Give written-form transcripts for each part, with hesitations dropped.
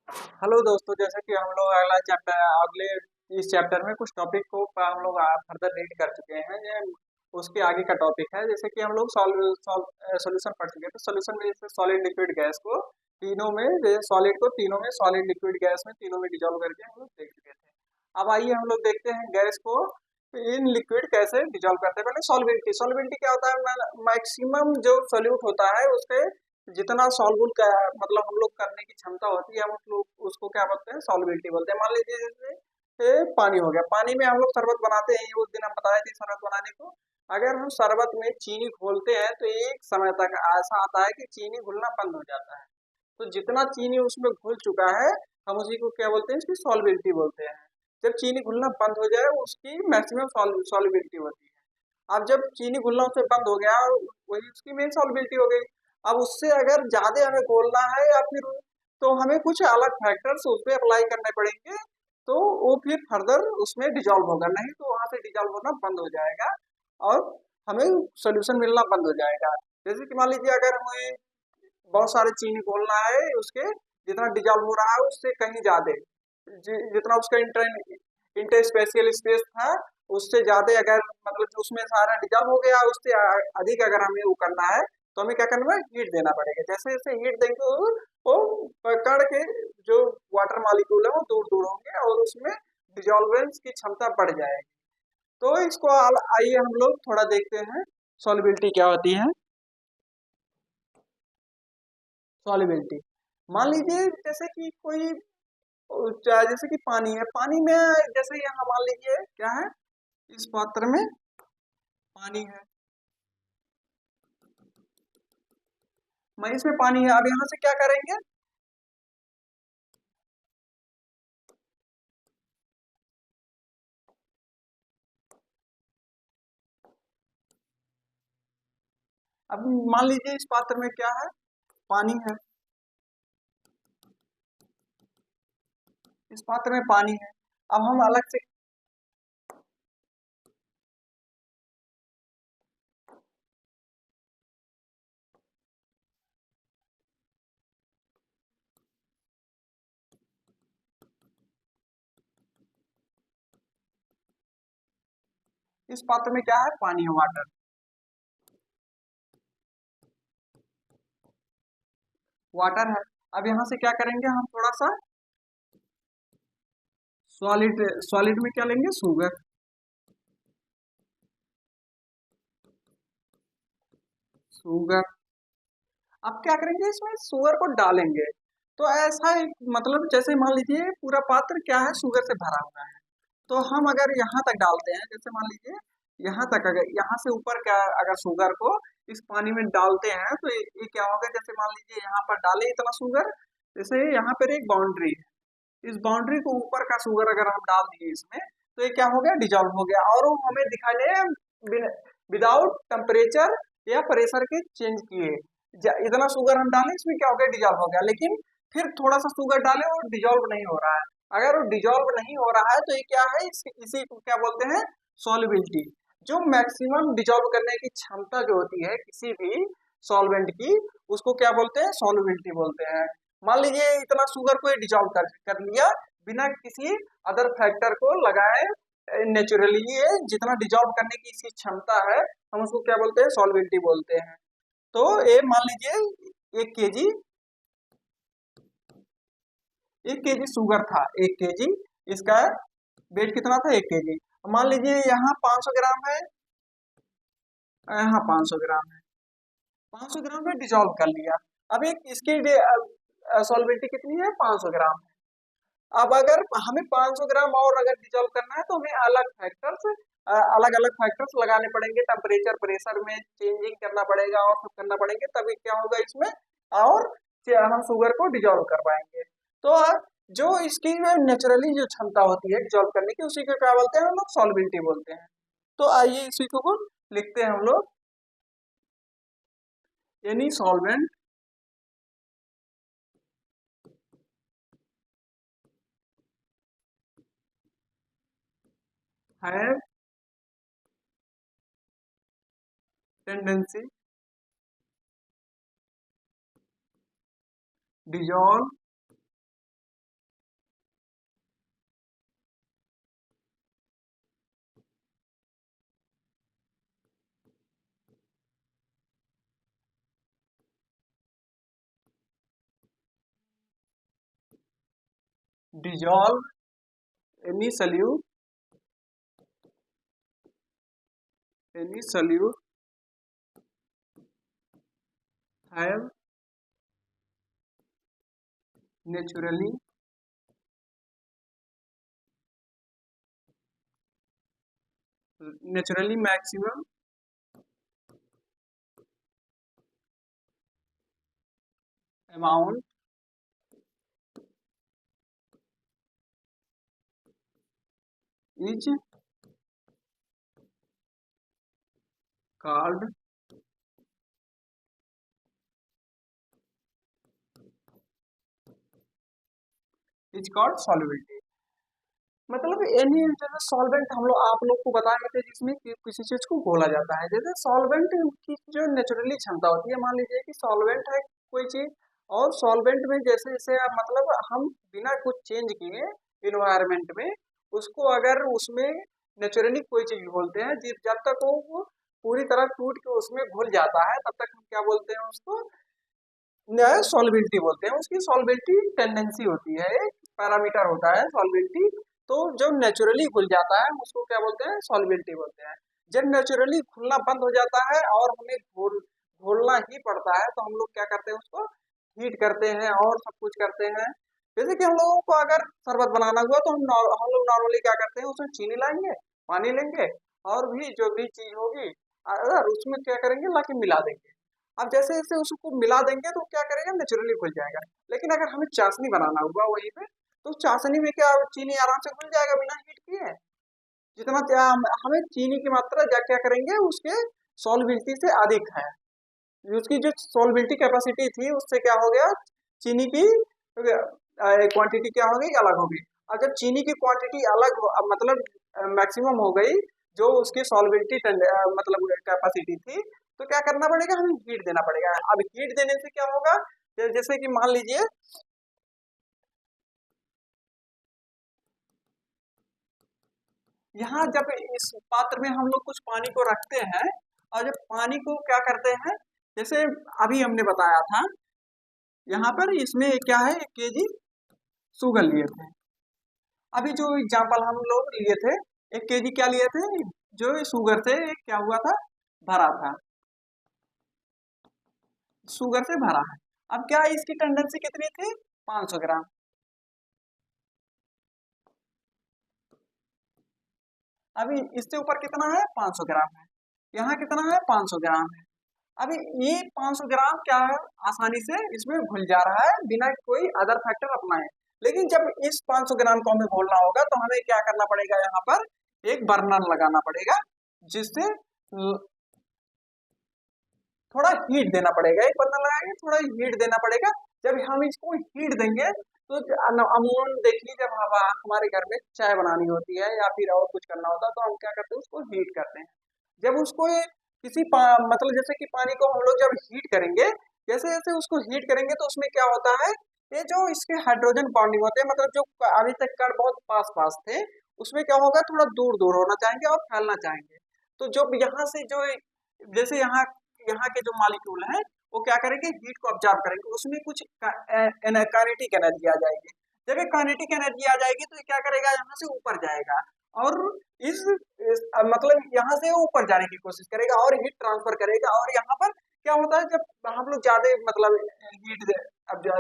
Hello दोस्तों, जैसे कि हम लोग अगले इस चैप्टर में कुछ टॉपिक को हम लोग फर्दर रीड कर चुके हैं। उसके आगे का टॉपिक है, जैसे कि हम लोग सॉल्यूशन पढ़ चुके हैं। तो सॉल्यूशन में जैसे सॉलिड लिक्विड गैस को तीनों में, जैसे सॉलिड को तीनों में, सॉलिड लिक्विड गैस में तीनों में डिजोल्व करके हम लोग देख चुके थे। अब आइए हम लोग देखते हैं गैस को इन लिक्विड कैसे डिजोल्व करते हैं। पहले सॉल्विलिटी, सॉल्विलिटी क्या होता है? मैक्सिमम जो सोल्यूट होता है उसके जितना सॉल्वुल का मतलब हम लोग करने की क्षमता होती है, हम लोग उसको क्या बोलते हैं? सॉल्विलिटी बोलते हैं। मान लीजिए जैसे पानी हो गया, पानी में हम लोग शरबत बनाते हैं। उस दिन हम बताए थे शरबत बनाने को। अगर हम शरबत में चीनी घोलते हैं तो एक समय तक ऐसा आता है कि चीनी घुलना बंद हो जाता है। तो जितना चीनी उसमें घुल चुका है, हम उसी को क्या बोलते हैं? इसकी सॉल्विलिटी बोलते हैं। जब चीनी घुलना बंद हो जाए उसकी मैक्सिमम सॉल्विलिटी होती है। अब जब चीनी घुलना उससे बंद हो गया और वही उसकी मेन सॉल्विलिटी हो गई। अब उससे अगर ज्यादा हमें घोलना है या फिर तो हमें कुछ अलग फैक्टर्स उस पर अप्लाई करने पड़ेंगे। तो वो फिर फर्दर उसमें डिजॉल्व होगा, नहीं तो वहां से डिजॉल्व होना बंद हो जाएगा और हमें सोल्यूशन मिलना बंद हो जाएगा। जैसे कि मान लीजिए अगर हमें बहुत सारे चीनी घोलना है, उसके जितना डिजॉल्व हो रहा है उससे कहीं ज्यादा, जितना उसका इंटरस्पेशियल स्पेस था उससे ज्यादा अगर मतलब जो उसमें सारा डिजॉल्व हो गया, उससे अधिक अगर हमें वो करना है तो हमें क्या करना है? हीट देना पड़ेगा। जैसे जैसे हीट देंगे वो पकड़ के जो वाटर मॉलिक्यूल है वो दूर दूर होंगे और उसमें डिजॉल्वेंस की क्षमता बढ़ जाएगी। तो इसको आइए हम लोग थोड़ा देखते हैं सॉल्युबिलिटी क्या होती है। सॉल्युबिलिटी, मान लीजिए जैसे कि कोई जैसे कि पानी है, पानी में जैसे यहाँ मान लीजिए क्या है, इस पात्र में पानी है, मैं इसमें पानी है। अब यहाँ से क्या करेंगे? अब मान लीजिए इस पात्र में क्या है? पानी है। इस पात्र में पानी है। अब हम अलग से इस पात्र में क्या है? पानी है, वाटर, वाटर है। अब यहाँ से क्या करेंगे? हम थोड़ा सा सॉलिड, सॉलिड में क्या लेंगे? शुगर। शुगर, अब क्या करेंगे? इसमें शुगर को डालेंगे। तो ऐसा एक मतलब जैसे मान लीजिए पूरा पात्र क्या है? शुगर से भरा हुआ है। तो हम अगर यहाँ तक डालते हैं, जैसे मान लीजिए यहाँ तक, अगर यहाँ से ऊपर क्या अगर शुगर को इस पानी में डालते हैं तो ये क्या होगा? जैसे मान लीजिए यहाँ पर डाले इतना शुगर, जैसे यहाँ पर एक बाउंड्री है, इस बाउंड्री को ऊपर का शुगर अगर हम डाल दिए इसमें तो ये क्या हो गया? डिजॉल्व हो गया। और वो हमें दिखाई दे विदाउट टेम्परेचर या प्रेशर के चेंज किए। इतना शुगर हम डालें इसमें क्या हो गया? डिजॉल्व हो गया। लेकिन फिर थोड़ा सा शुगर डालें और डिजॉल्व नहीं हो रहा है। अगर वो डिजॉल्व नहीं हो रहा है तो ये क्या है? इसी को क्या बोलते हैं? सॉल्युबिलिटी। जो मैक्सिमम डिजॉल्व करने की क्षमता जो होती है किसी भी सॉल्वेंट की, उसको क्या बोलते हैं? सॉल्युबिलिटी बोलते हैं। मान लीजिए इतना शुगर को डिजॉल्व कर लिया बिना किसी अदर फैक्टर को लगाए, नेचुरली ये जितना डिजॉल्व करने की इसकी क्षमता है, हम उसको क्या बोलते हैं? सॉल्युबिलिटी बोलते हैं। तो ये मान लीजिए 1 केजी, 1 केजी शुगर था, 1 केजी इसका वेट कितना था? 1 केजी। मान लीजिए यहाँ 500 ग्राम है, यहाँ 500 ग्राम है। 500 ग्राम में डिजॉल्व कर लिया। अब एक इसकी सॉल्युबिलिटी कितनी है? 500 ग्राम। अब अगर हमें 500 ग्राम और अगर डिजोल्व करना है तो हमें अलग अलग फैक्टर्स लगाने पड़ेंगे, टेम्परेचर प्रेशर में चेंजिंग करना पड़ेगा और सब करना पड़ेंगे, तभी क्या होगा इसमें, और हम शुगर को डिजोल्व कर पाएंगे। तो जो इसकी नेचुरली जो क्षमता होती है डिजोल्व करने की, उसी को क्या बोलते हैं? हम लोग सॉल्युबिलिटी बोलते हैं। तो आइए इसी को लिखते हैं हम लोग। Any solvent have tendency dissolve dissolve any solute have naturally maximum amount is called solubility। मतलब एनी जैसे सॉल्वेंट हम लोग आप लोग को बताए थे जिसमें कि किसी चीज को घोला जाता है, जैसे सॉल्वेंट की जो नेचुरली क्षमता होती है, मान लीजिए कि सॉल्वेंट है कोई चीज, और सॉल्वेंट में जैसे जैसे मतलब हम बिना कुछ चेंज किए इन्वायरमेंट में उसको अगर उसमें नेचुरली कोई चीज घोलते हैं, जब तक वो पूरी तरह टूट के उसमें घुल जाता है तब तक हम क्या बोलते हैं उसको सॉल्बिलिटी बोलते हैं। उसकी सॉल्बिलिटी टेंडेंसी होती है, एक पैरामीटर होता है सॉल्बिलिटी। तो जब नेचुरली घुल जाता है उसको क्या बोलते हैं, सॉल्बिलिटी बोलते हैं। जब नेचुरली घुलना बंद हो जाता है और हमें घोलना ही पड़ता है तो हम लोग क्या करते हैं, उसको हीट करते हैं और सब कुछ करते हैं। जैसे कि हम लोगों को अगर शरबत बनाना हुआ तो हम लोग नॉर्मली क्या करते हैं, उसमें चीनी लाएंगे, पानी लेंगे और भी जो भी चीज होगी अगर उसमें क्या करेंगे, ला के मिला देंगे। अब जैसे जैसे उसको मिला देंगे तो क्या करेगा, नेचुरली घुल जाएगा। लेकिन अगर हमें चाशनी बनाना हुआ वहीं पे, तो चाशनी में क्या चीनी आराम से घुल जाएगा बिना हीट किए। जितना हमें चीनी की मात्रा क्या करेंगे, उसके सॉल्बिलिटी से अधिक है, उसकी जो सॉल्बिलिटी कैपेसिटी थी उससे क्या हो गया, चीनी की क्वांटिटी क्या हो गई, अलग हो गई। और जब चीनी की क्वांटिटी अलग मतलब मैक्सिमम हो गई, जो उसकी सॉल्बिलिटी मतलब कैपेसिटी थी, तो क्या करना पड़ेगा, हमें हीट देना पड़ेगा। अब हीट देने से क्या होगा, जैसे कि मान लीजिए यहाँ जब इस पात्र में हम लोग कुछ पानी को रखते हैं, और जब पानी को क्या करते हैं, जैसे अभी हमने बताया था यहाँ पर इसमें क्या है, 1 kg शुगर लिए थे। अभी जो एग्जाम्पल हम लोग लिए थे, 1 kg क्या लिए थे, जो शुगर से क्या हुआ था, भरा था, शुगर से भरा है। अब क्या इसकी टेंडेंसी कितनी थी, 500 ग्राम। अभी इससे ऊपर कितना है, 500 ग्राम है। यहाँ कितना है, 500 ग्राम है। अभी ये 500 ग्राम क्या है, आसानी से इसमें घुल जा रहा है बिना कोई अदर फैक्टर अपनाए। लेकिन जब इस 500 ग्राम को हमें घोलना होगा तो हमें क्या करना पड़ेगा, यहाँ पर एक बर्नर लगाना पड़ेगा, जिससे थोड़ा हीट देना पड़ेगा। एक बर्नर लगाएंगे, थोड़ा हीट देना पड़ेगा। जब हम इसको हीट देंगे तो अमूमन देखिए, जब हमारे घर में चाय बनानी होती है या फिर और कुछ करना होता है तो हम क्या करते हैं, उसको हीट करते हैं। जब उसको किसी मतलब जैसे कि पानी को हम लोग जब हीट करेंगे, जैसे जैसे उसको हीट करेंगे तो उसमें क्या होता है, ये जो इसके हाइड्रोजन बॉन्डिंग होते हैं, मतलब जो अभी तक कण बहुत पास पास थे, उसमें क्या होगा, थोड़ा दूर दूर होना चाहेंगे और फैलना चाहेंगे। तो जो यहाँ से जो जैसे यहाँ यहाँ के जो मॉलिक्यूल हैं वो क्या करेंगे, हीट को ऑब्जर्व करेंगे, उसमें कुछ काइनेटिक एनर्जी आ जाएगी। जब ये काइनेटिक एनर्जी आ जाएगी तो ये क्या करेगा, यहाँ से ऊपर जाएगा और मतलब यहाँ से ऊपर जाने की कोशिश करेगा और हीट ट्रांसफर करेगा। और यहाँ पर क्या होता है, जब हम लोग ज्यादा मतलब हीट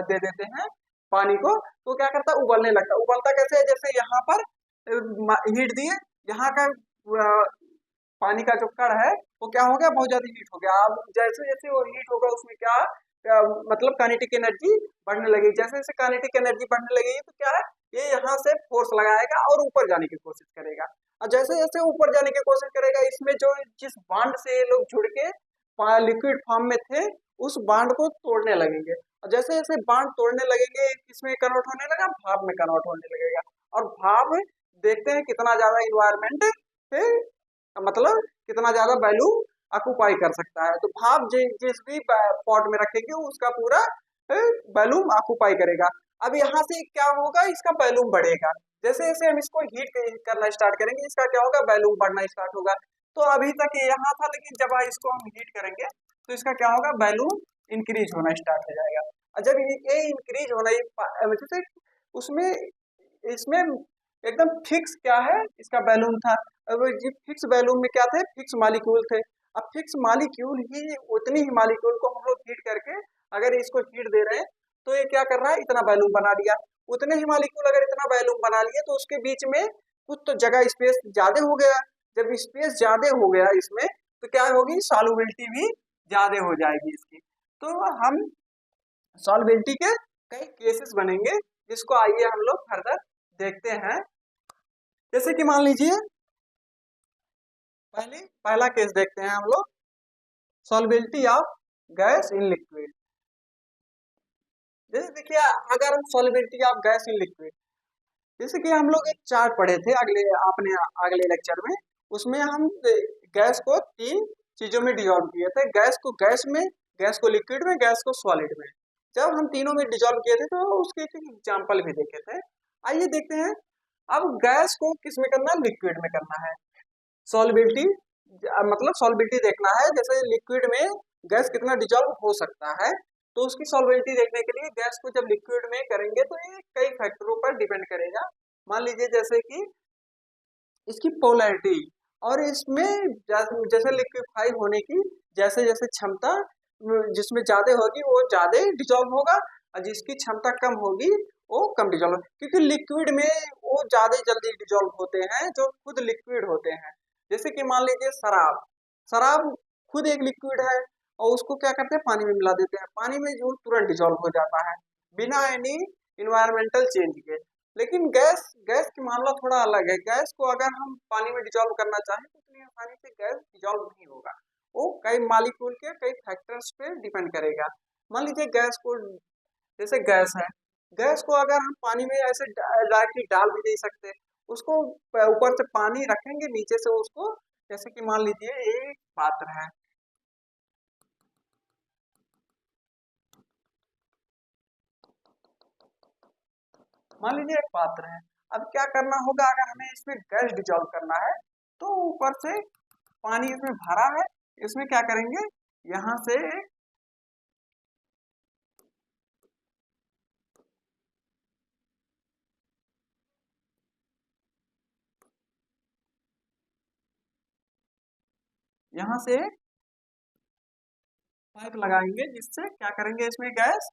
दे देते हैं पानी को, तो क्या करता है, उबलने लगता है। उबलता कैसे है, जैसे यहाँ पर हीट दिए, यहाँ का पानी का जो कण है वो क्या हो गया, बहुत ज्यादा हीट हो गया। अब जैसे जैसे वो हीट होगा उसमें क्या मतलब काइनेटिक एनर्जी बढ़ने लगेगी। जैसे जैसे काइनेटिक एनर्जी बढ़ने लगेगी तो क्या है, ये यहाँ से फोर्स लगाएगा और ऊपर जाने की कोशिश करेगा। और जैसे जैसे ऊपर जाने की कोशिश करेगा, इसमें जो जिस बांड से ये लोग जुड़ के लिक्विड फॉर्म में थे, उस बांड को तोड़ने लगेंगे। और जैसे जैसे बांड तोड़ने लगेंगे, किसमें कन्वर्ट होने लगा, भाप में कन्वर्ट होने लगेगा। और भाप देखते हैं कितना ज्यादा इन्वायरमेंट पे मतलब कितना ज्यादा वैल्यू ऑक्यूपाई कर सकता है। तो भाप जिस भी पॉट में रखेंगे उसका पूरा वैल्यूम ऑक्यूपाई करेगा। अब यहाँ से क्या होगा, इसका वैल्यूम बढ़ेगा। जैसे जैसे हम इसको हीट करना स्टार्ट करेंगे, इसका क्या होगा, वैल्यूम बढ़ना स्टार्ट होगा। तो अभी तक ये यहाँ था, लेकिन जब इसको हम हीट करेंगे तो इसका क्या होगा, वैल्यूम इंक्रीज होना स्टार्ट हो जाएगा। और जब ये इंक्रीज होना जैसे उसमें इसमें एकदम फिक्स क्या है इसका बैलून था। अब ये फिक्स बैलून में क्या थे, फिक्स मालिक्यूल थे। अब फिक्स मालिक्यूल ही उतनी ही मालिक्यूल को हम लोग हीट करके अगर इसको हीट दे रहे हैं तो ये क्या कर रहा है, इतना बैलून बना दिया। उतने ही मालिक्यूल अगर इतना बैलून बना लिए तो उसके बीच में कुछ तो जगह स्पेस ज्यादा हो गया। जब स्पेस ज्यादा हो गया इसमें तो क्या होगी, सॉल्युबिलिटी भी ज्यादा हो जाएगी इसकी। तो हम सॉल्युबिलिटी के कई केसेस बनेंगे जिसको आइए हम लोग फर्दर देखते हैं। जैसे कि मान लीजिए पहला केस देखते हैं हम लोग, solubility of gas in liquid. जैसे देखिए अगर हम solubility of gas in liquid, जैसे कि हम लोग एक चार्ट पढ़े थे अगले लेक्चर में, उसमें हम गैस को 3 चीजों में डिसॉल्व किए थे, गैस को गैस में, गैस को लिक्विड में, गैस को सॉलिड में। जब हम तीनों में डिसॉल्व किए थे तो उसके एक एग्जाम्पल भी देखे थे। आइए देखते हैं अब गैस को किस में करना है, लिक्विड में करना है। सॉल्युबिलिटी मतलब सॉल्युबिलिटी देखना है, जैसे लिक्विड में गैस कितना डिसॉल्व हो सकता है, तो उसकी सॉल्युबिलिटी देखने के लिए गैस को जब लिक्विड में करेंगे तो ये कई फैक्टरों पर डिपेंड करेगा। मान लीजिए जैसे कि इसकी पोलैरिटी, और इसमें जैसे लिक्विफाई होने की जैसे जैसे क्षमता जिसमें ज्यादा होगी वो ज्यादा डिसॉल्व होगा, और जिसकी क्षमता कम होगी वो कम डिसॉल्व, क्योंकि लिक्विड में वो ज्यादा जल्दी डिसॉल्व होते हैं जो खुद लिक्विड होते हैं। जैसे कि मान लीजिए शराब, शराब खुद एक लिक्विड है और उसको क्या करते हैं, पानी में मिला देते हैं, पानी में जो तुरंत डिसॉल्व हो जाता है बिना एनी इन्वायरमेंटल चेंज के। लेकिन गैस गैस की मामला थोड़ा अलग है। गैस को अगर हम पानी में डिसॉल्व करना चाहें तो इतनी आसानी से गैस डिसॉल्व नहीं होगा, वो कई मॉलिक्यूल के कई फैक्टर्स पे डिपेंड करेगा। मान लीजिए गैस को, जैसे गैस है, गैस को अगर हम पानी में ऐसे डायरेक्टली डाल भी नहीं सकते, उसको ऊपर से पानी रखेंगे, नीचे से उसको, जैसे कि मान लीजिए एक पात्र है, मान लीजिए एक पात्र है। अब क्या करना होगा, अगर हमें इसमें गैस डिसॉल्व करना है तो ऊपर से पानी इसमें भरा है, इसमें क्या करेंगे, यहां से यहां से पाइप लगाएंगे, जिससे क्या करेंगे, इसमें गैस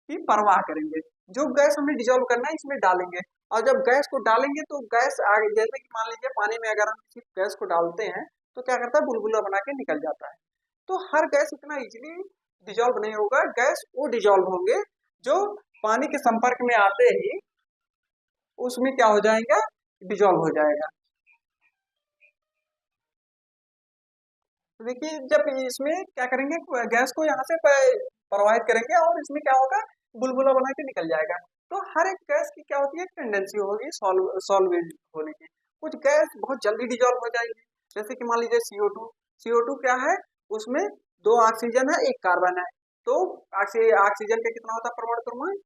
की परवाह करेंगे। जो गैस हमें डिसॉल्व करना है इसमें डालेंगे, और जब गैस को डालेंगे तो गैस आगे, जैसे कि मान लीजिए पानी में अगर हम किसी गैस को डालते हैं तो क्या करता है, बुलबुला बना के निकल जाता है। तो हर गैस इतना इजीली डिसॉल्व नहीं होगा, गैस वो डिसॉल्व होंगे जो पानी के संपर्क में आते ही उसमें क्या हो जाएगा, डिसॉल्व हो जाएगा। तो देखिए जब इसमें क्या करेंगे, गैस को यहाँ से प्रवाहित करेंगे और इसमें क्या होगा, बुलबुला बना के निकल जाएगा। तो हर एक गैस की क्या होती है, टेंडेंसी होगी सॉल्वेंट होने की। कुछ गैस बहुत जल्दी डिसॉल्व हो जाएगी, जैसे कि मान लीजिए CO2। CO2 क्या है, उसमें 2 ऑक्सीजन है, 1 कार्बन है। तो ऑक्सीजन का कितना होता है, परमाणु क्रमांक,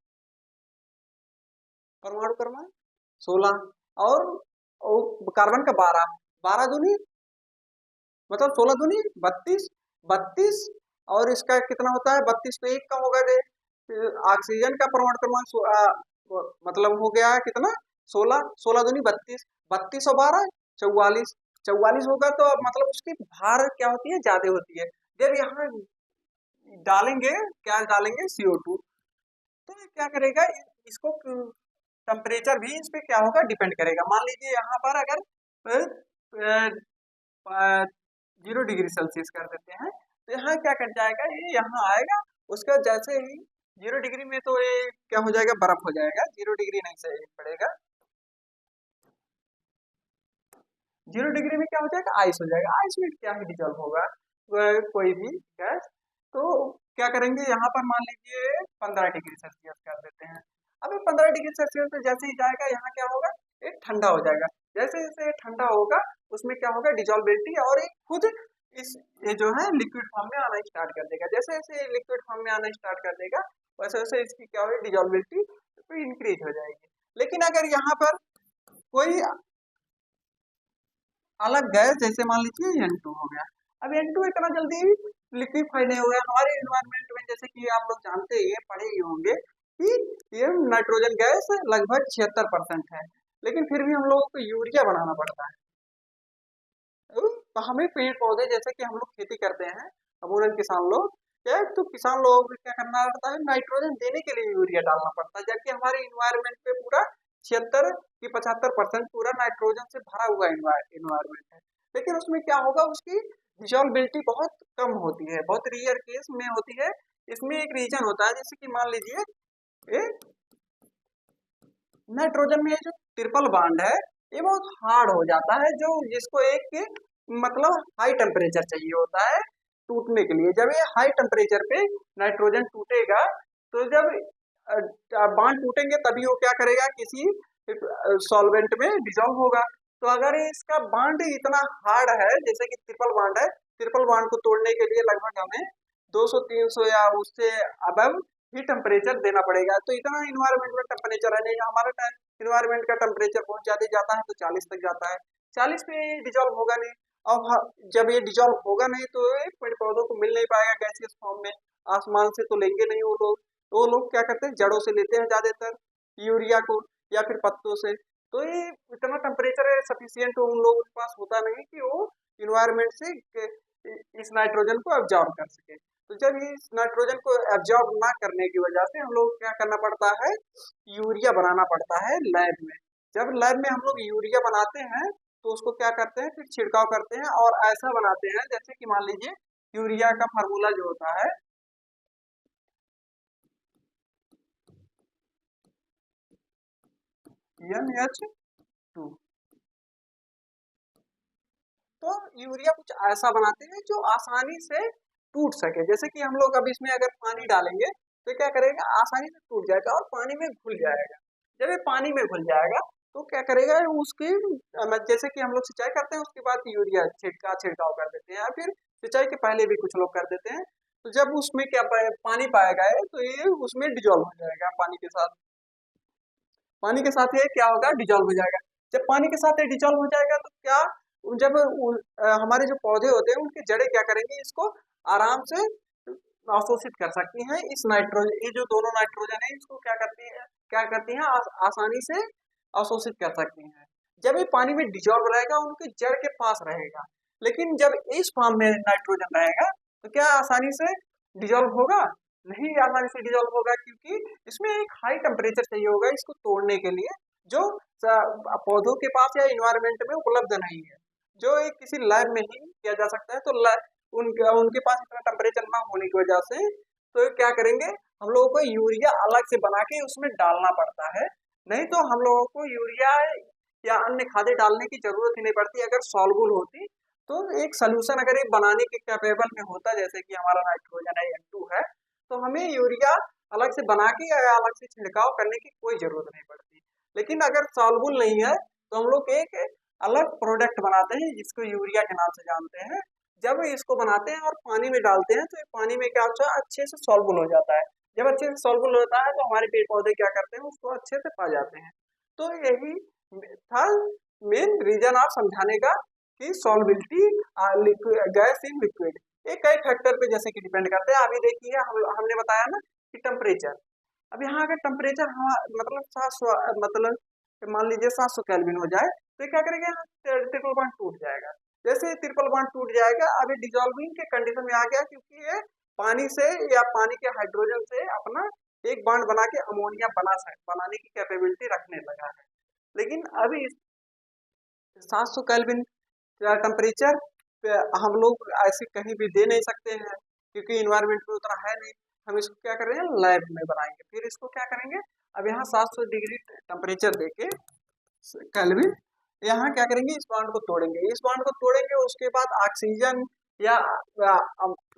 परमाणु क्रमांक 16, और कार्बन का 12, 12 दूनी मतलब 16 दूनी 32, 32, और इसका कितना होता है, 32 तो 1 कम होगा। ऑक्सीजन का परमाणु क्रमांक मतलब हो गया है कितना, 16, 16 दूनी 32, 32 और 12 44, 44 होगा। तो अब मतलब उसकी भार क्या होती है, ज्यादा होती है। जब यहाँ डालेंगे, क्या डालेंगे, CO2, तो ये क्या करेगा, इसको टेम्परेचर भी इस पे क्या होगा, डिपेंड करेगा। मान लीजिए यहाँ पर अगर 0 डिग्री सेल्सियस कर देते हैं तो यहाँ क्या कर जाएगा, ये यहाँ आएगा, उसका जैसे ही 0 डिग्री में तो ये क्या हो जाएगा, बर्फ हो जाएगा। 0 डिग्री नहीं सही पड़ेगा, 0 डिग्री में क्या हो जाएगा, आइस हो जाएगा। आइस में क्या ही डिजॉल्व होगा कोई भी गैस। तो क्या करेंगे, यहाँ पर मान लीजिए 15 डिग्री सेल्सियस कर देते हैं। अब 15 डिग्री सेल्सियस पे जैसे ही जाएगा, यहाँ क्या होगा, एक ठंडा हो जाएगा। जैसे जैसे ठंडा होगा उसमें क्या होगा, डिजॉल्बिलिटी, और एक खुद इस ये जो है लिक्विड फॉर्म में आना स्टार्ट कर देगा। जैसे जैसे लिक्विड फॉर्म में आना स्टार्ट कर देगा वैसे वैसे इसकी क्या होगी, डिजॉल्बिलिटी तो इंक्रीज हो जाएगी। लेकिन अगर यहाँ पर कोई अलग गैस, जैसे मान लीजिए N2 हो गया, अब N2 इतना जल्दी लिक्विफाई नहीं हो गया हमारे इन्वायरमेंट में। जैसे कि आप लोग जानते ही पढ़े ही होंगे कि ये नाइट्रोजन गैस लगभग 76% है, लेकिन फिर भी हम लोगों को यूरिया बनाना पड़ता है। तो हमें पेड़ पौधे जैसे कि हम लोग खेती करते हैं, अमूमन किसान लोग क्या है, तो किसान लोगों को क्या करना पड़ता है, नाइट्रोजन देने के लिए यूरिया डालना पड़ता है, जबकि हमारे इन्वायरमेंट पे पूरा 76 की 75% पूरा नाइट्रोजन से भरा हुआ इन्वायरमेंट है। लेकिन उसमें क्या होगा, उसकी डिसॉल्बिलिटी बहुत कम होती है, बहुत रेयर केस में होती है। इसमें एक रीजन होता है, जैसे कि मान लीजिए ये नाइट्रोजन में जो ट्रिपल बॉन्ड है ये बहुत हार्ड हो जाता है, जो जिसको एक मतलब हाई टेम्परेचर चाहिए होता है टूटने के लिए। जब ये हाई टेम्परेचर पे नाइट्रोजन टूटेगा, तो जब बॉन्ड टूटेंगे तभी वो क्या करेगा, किसी सॉल्वेंट में डिजॉल्व होगा। तो अगर इसका बॉन्ड इतना हार्ड है, जैसे कि ट्रिपल बॉन्ड है, ट्रिपल बॉन्ड को तोड़ने के लिए लगभग हमें 200-300 या उससे अबव ही टेम्परेचर देना पड़ेगा। तो इतना इन्वायरमेंट में टेम्परेचर है नहीं, हमारा इन्वायरमेंट का टेम्परेचर बहुत ज्यादा जाता है, तो 40 तक जाता है। 40 पे डिजॉल्व होगा नहीं। और जब ये डिजॉल्व होगा नहीं तो ये पेड़ पौधों को मिल नहीं पाएगा गैसियस फॉर्म में, आसमान से तो लेंगे नहीं वो लोग। तो वो लोग क्या करते हैं, जड़ों से लेते हैं ज्यादातर यूरिया को, या फिर पत्तों से। तो ये इतना टेम्परेचर सफिशियंट उन लोगों के पास होता नहीं कि वो इन्वायरमेंट से इस नाइट्रोजन को एब्जॉर्ब कर सके। तो जब इस नाइट्रोजन को एब्जॉर्ब ना करने की वजह से हम लोग क्या करना पड़ता है, यूरिया बनाना पड़ता है लैब में। जब लैब में हम लोग यूरिया बनाते हैं, तो उसको क्या करते हैं, फिर छिड़काव करते हैं और ऐसा बनाते हैं, जैसे कि मान लीजिए यूरिया का फार्मूला जो होता है NH2। तो यूरिया कुछ ऐसा बनाते हैं जो आसानी से टूट सके। जैसे कि हम लोग अब इसमें अगर पानी डालेंगे तो क्या करेगा, आसानी से टूट जाएगा और पानी में घुल जाएगा। जब ये पानी में घुल जाएगा तो क्या करेगा, उसकी जैसे कि हम लोग सिंचाई करते हैं उसके बाद यूरिया छिड़काव कर देते हैं, या फिर सिंचाई के पहले भी कुछ लोग कर देते हैं। तो जब उसमें क्या पानी पाएगा तो ये उसमें डिजॉल्व हो जाएगा पानी के साथ। पानी के साथ ये क्या होगा, डिजॉल्व हो जाएगा। जब पानी के साथ ये डिजॉल्व हो जाएगा तो क्या, जब हमारे जो पौधे होते हैं उनकी जड़ें क्या करेंगी, इसको आराम से अवशोषित कर सकती हैं। इस नाइट्रोजन, ये जो दोनों नाइट्रोजन है इसको क्या करती हैं आसानी से अवशोषित कर सकती हैं। जब ये पानी में डिजॉल्व रहेगा उनके जड़ के पास रहेगा। लेकिन जब इस फॉर्म में नाइट्रोजन रहेगा तो क्या आसानी से डिजॉल्व होगा, नहीं आसानी से डिजॉल्व होगा, क्योंकि इसमें एक हाई टेम्परेचर चाहिए होगा इसको तोड़ने के लिए, जो पौधों के पास या इन्वायरमेंट में उपलब्ध नहीं है, जो एक किसी लैब में ही किया जा सकता है। तो उनके पास इतना टेम्परेचर ना होने की वजह से तो क्या करेंगे, हम लोगों को यूरिया अलग से बना के उसमें डालना पड़ता है। नहीं तो हम लोगों को यूरिया या अन्य खादें डालने की जरूरत ही नहीं पड़ती। अगर सॉल्युबल होती तो एक सोल्यूशन अगर ये बनाने के कैपेबल में होता, जैसे कि हमारा नाइट्रोजन है N2 है, तो हमें यूरिया अलग से बना के या अलग से छिड़काव करने की कोई जरूरत नहीं पड़ती। लेकिन अगर सॉल्युबल नहीं है तो हम लोग एक अलग प्रोडक्ट बनाते हैं जिसको यूरिया के नाम से जानते हैं। जब इसको बनाते हैं और पानी में डालते हैं तो ये पानी में क्या होता है, अच्छे से सॉल्युबल हो जाता है। जब अच्छे से सॉल्युबल होता है तो हमारे पेड़ पौधे क्या करते हैं, उसको अच्छे से पा जाते हैं। तो यही था मेन रीजन आप समझाने का, कि सॉल्युबिलिटी गैस इन लिक्विड ये कई फैक्टर पे जैसे कि डिपेंड करते हैं। अभी देखिए हमने बताया ना कि टेम्परेचर, अब यहाँ अगर टेम्परेचर मतलब 700, मतलब मान लीजिए 700 केल्विन हो जाए तो क्या करेगा, ट्रिपल बॉन्ड टूट जाएगा। जैसे ट्रिपल बॉन्ड टूट जाएगा, अभी डिजॉल्विंग के कंडीशन में आ गया, क्योंकि ये पानी से या पानी के हाइड्रोजन से अपना एक बॉन्ड बना के अमोनिया बनाने की कैपेबिलिटी रखने लगा है। लेकिन अभी 700 केल्विन टेम्परेचर हम लोग ऐसे कहीं भी दे नहीं सकते हैं, क्योंकि इन्वायरमेंट में उतना है नहीं। हम इसको क्या करेंगे, लैब में बनाएंगे, फिर इसको क्या करेंगे, अब यहाँ 700 डिग्री टेम्परेचर देके केल्विन, यहाँ क्या करेंगे, इस बॉन्ड को तोड़ेंगे, इस बॉन्ड को तोड़ेंगे, उसके बाद ऑक्सीजन या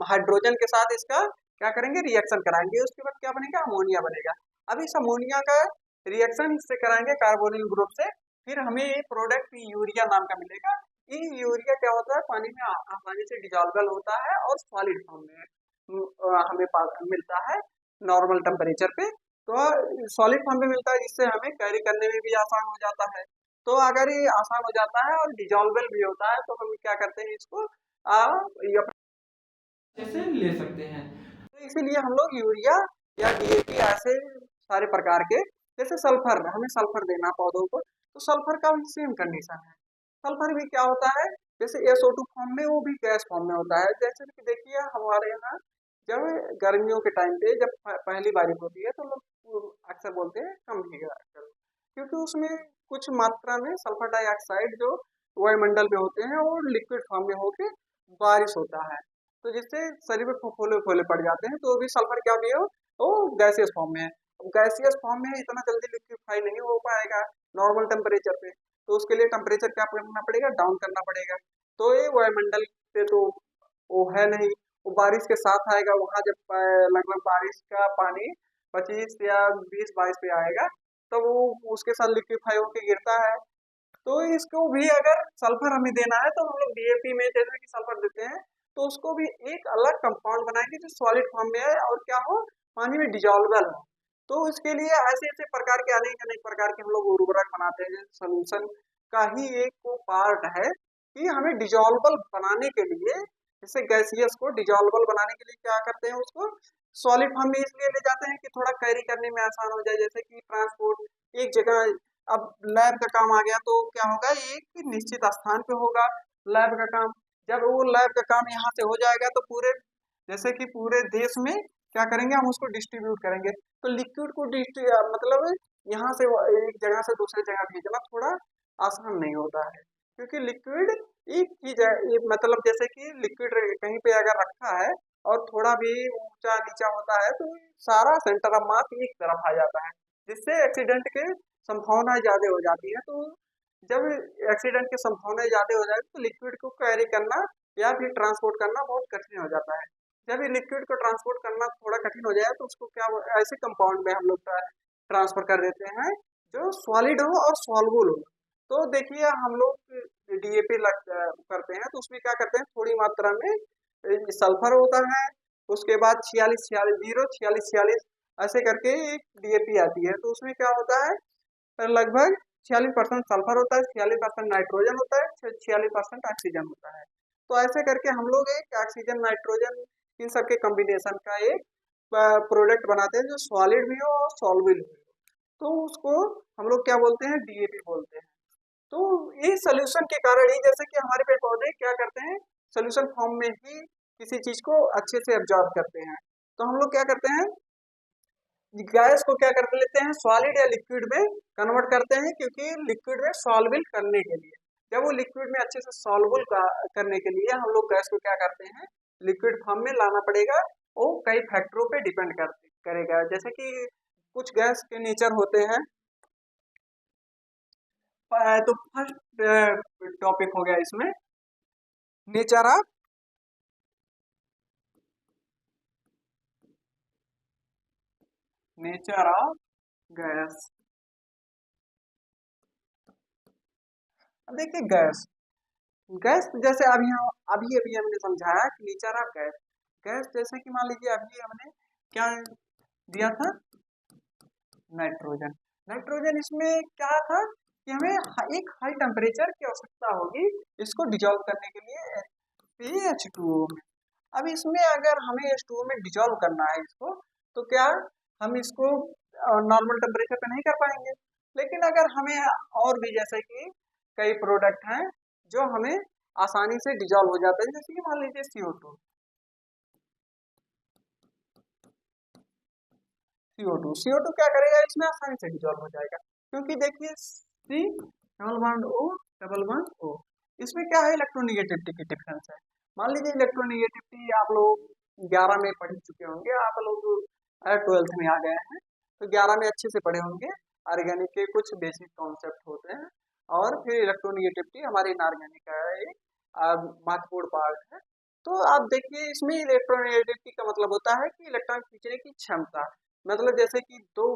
हाइड्रोजन के साथ इसका क्या करेंगे, रिएक्शन कराएंगे, उसके बाद क्या बनेगा, अमोनिया बनेगा। अब इस अमोनिया का रिएक्शन इससे कराएंगे कार्बोनिल ग्रुप से, फिर हमें ये प्रोडक्ट यूरिया नाम का मिलेगा। ये यूरिया क्या होता है, पानी में आसानी से डिजॉल्वेबल होता है और सॉलिड फॉर्म में हमें मिलता है नॉर्मल टेम्परेचर पे। तो सॉलिड फॉर्म में मिलता है, जिससे हमें कैरी करने में भी आसान हो जाता है। तो अगर ये आसान हो जाता है और डिजॉल्वेबल भी होता है तो हम क्या करते हैं, इसको जैसे ले सकते हैं। तो इसीलिए हम लोग यूरिया या DAP ऐसे सारे प्रकार के जैसे सल्फर, हमें सल्फर देना पौधों को, तो सल्फर का भी सेम कंडीशन है। सल्फर भी क्या होता है, जैसे SO2 फॉर्म में, वो भी गैस फॉर्म में होता है। जैसे कि देखिए हमारे यहाँ जब गर्मियों के टाइम पे जब पहली बारिश होती है तो लोग अक्सर बोलते हैं कम भीगा करो, क्योंकि उसमें कुछ मात्रा में सल्फर डाइऑक्साइड जो वायुमंडल में होते हैं और लिक्विड फॉर्म में होके बारिश होता है, तो जिससे शरीर में फफोले फफोले पड़ जाते हैं, तो भी सल्फर क्या भी हो, वो गैसियस फॉर्म में है। गैसियस फॉर्म में इतना जल्दी लिक्विफाई नहीं हो पाएगा नॉर्मल टेम्परेचर पे, तो उसके लिए टेम्परेचर क्या करना पड़ेगा, डाउन करना पड़ेगा। तो ये वायुमंडल पे तो वो है नहीं, वो बारिश के साथ आएगा। वहां जब लगभग बारिश का पानी 25 या 20-22 पे आएगा, तो वो उसके साथ लिक्विफाई होके गिरता है। तो इसको भी अगर सल्फर हमें देना है तो हम लोग DAP में जैसे कि सल्फर देते हैं, तो उसको भी एक अलग कंपाउंड बनाएंगे जो सॉलिड फॉर्म में है और क्या हो, पानी में डिजॉल्वेबल हो। तो इसके लिए ऐसे ऐसे प्रकार के अनेक अनेक प्रकार के हम लोग उर्वरक बनाते हैं। सोल्यूशन का ही एक वो पार्ट है कि हमें डिजॉल्वेबल बनाने के लिए, जैसे गैसियस को डिजॉल्वेबल बनाने के लिए क्या करते हैं, उसको सॉलिड फॉर्म में इसलिए ले जाते हैं कि थोड़ा कैरी करने में आसान हो जाए। जैसे कि ट्रांसपोर्ट एक जगह, अब लैब का काम आ गया तो क्या होगा, एक निश्चित स्थान पे होगा लैब का काम। जब वो लैब का काम यहाँ से हो जाएगा तो पूरे, जैसे कि पूरे देश में क्या करेंगे, हम उसको डिस्ट्रीब्यूट करेंगे। तो लिक्विड को मतलब यहाँ से एक जगह से दूसरी जगह भेजना थोड़ा आसान नहीं होता है, क्योंकि लिक्विड एक चीज है, मतलब जैसे कि लिक्विड कहीं पे अगर रखा है और थोड़ा भी ऊंचा नीचा होता है तो सारा सेंटर ऑफ मास एक तरफ आ जाता है, जिससे एक्सीडेंट के संभावना ज्यादा हो जाती है। तो जब एक्सीडेंट की संभावना ज्यादा हो जाए तो लिक्विड को कैरी करना या फिर ट्रांसपोर्ट करना बहुत कठिन हो जाता है। जब ये लिक्विड को ट्रांसपोर्ट करना थोड़ा कठिन हो जाए तो उसको क्या, ऐसे कंपाउंड में हम लोग ट्रांसफर कर देते हैं जो सॉलिड हो और सॉल्युबल हो। तो देखिए हम लोग DAP करते हैं तो उसमें क्या करते हैं, थोड़ी मात्रा में सल्फर होता है, उसके बाद 46 46 0 46 46 ऐसे करके एक DAP आती है। तो उसमें क्या होता है, लगभग 46% सल्फर होता है, 46% नाइट्रोजन होता है, 46% ऑक्सीजन होता है। तो ऐसे करके हम लोग एक ऑक्सीजन नाइट्रोजन इन सबके कॉम्बिनेशन का एक प्रोडक्ट बनाते हैं जो सॉलिड भी हो और सॉल्युबल भी हो। तो उसको हम लोग क्या बोलते हैं, DAP बोलते हैं। तो ये सोल्यूशन के कारण ही, जैसे कि हमारे पेड़ पौधे क्या करते हैं, सोल्यूशन फॉर्म में ही किसी चीज को अच्छे से एब्जॉर्ब करते हैं। तो हम लोग क्या करते हैं, गैस को क्या कर लेते हैं, सॉलिड या लिक्विड में कन्वर्ट करते हैं, क्योंकि लिक्विड में सॉल्युबल करने के लिए, जब वो लिक्विड में अच्छे से सॉल्युबल करने के लिए हम लोग गैस को क्या करते हैं, लिक्विड फॉर्म में लाना पड़ेगा। वो कई फैक्टरों पे डिपेंड करेगा, जैसे कि कुछ गैस के नेचर होते हैं। तो फर्स्ट टॉपिक हो गया इसमें, नेचर ऑफ गैस। अब देखिए गैस, गैस जैसे अभी हम अभी अभी हमने समझाया कि नेचर ऑफ गैस। गैस जैसे कि मान लीजिए अभी हमने क्या दिया था, नाइट्रोजन। नाइट्रोजन इसमें क्या था कि हमें एक हाई टेम्परेचर की आवश्यकता होगी इसको डिजोल्व करने के लिए PH2O में। अब इसमें अगर हमें H2O में डिजोल्व करना है इसको, तो क्या हम इसको नॉर्मल टेम्परेचर पे नहीं कर पाएंगे। लेकिन अगर हमें और भी, जैसे कि कई प्रोडक्ट हैं जो हमें आसानी से डिजोल्व हो जाते हैं, जैसे कि मान लीजिए CO2। CO2 क्या करेगा, इसमें आसानी से डिजोल्व हो जाएगा, क्योंकि देखिए C डबल बॉन्ड O इसमें क्या है, इलेक्ट्रोनिगेटिविटी की डिफरेंस है। मान लीजिए इलेक्ट्रोनिगेटिविटी आप लोग 11 में पढ़ चुके होंगे, आप लोग 12th में आ गए हैं, तो 11 में अच्छे से पढ़े होंगे। ऑर्गेनिक के कुछ बेसिक कॉन्सेप्ट होते हैं, और फिर इलेक्ट्रोनिगेटिविटी हमारे इनऑर्गेनिक का एक महत्वपूर्ण पार्ट है। तो आप देखिए इसमें इलेक्ट्रोनिगेटिविटी का मतलब होता है कि इलेक्ट्रॉन खींचने की क्षमता, मतलब जैसे कि दो,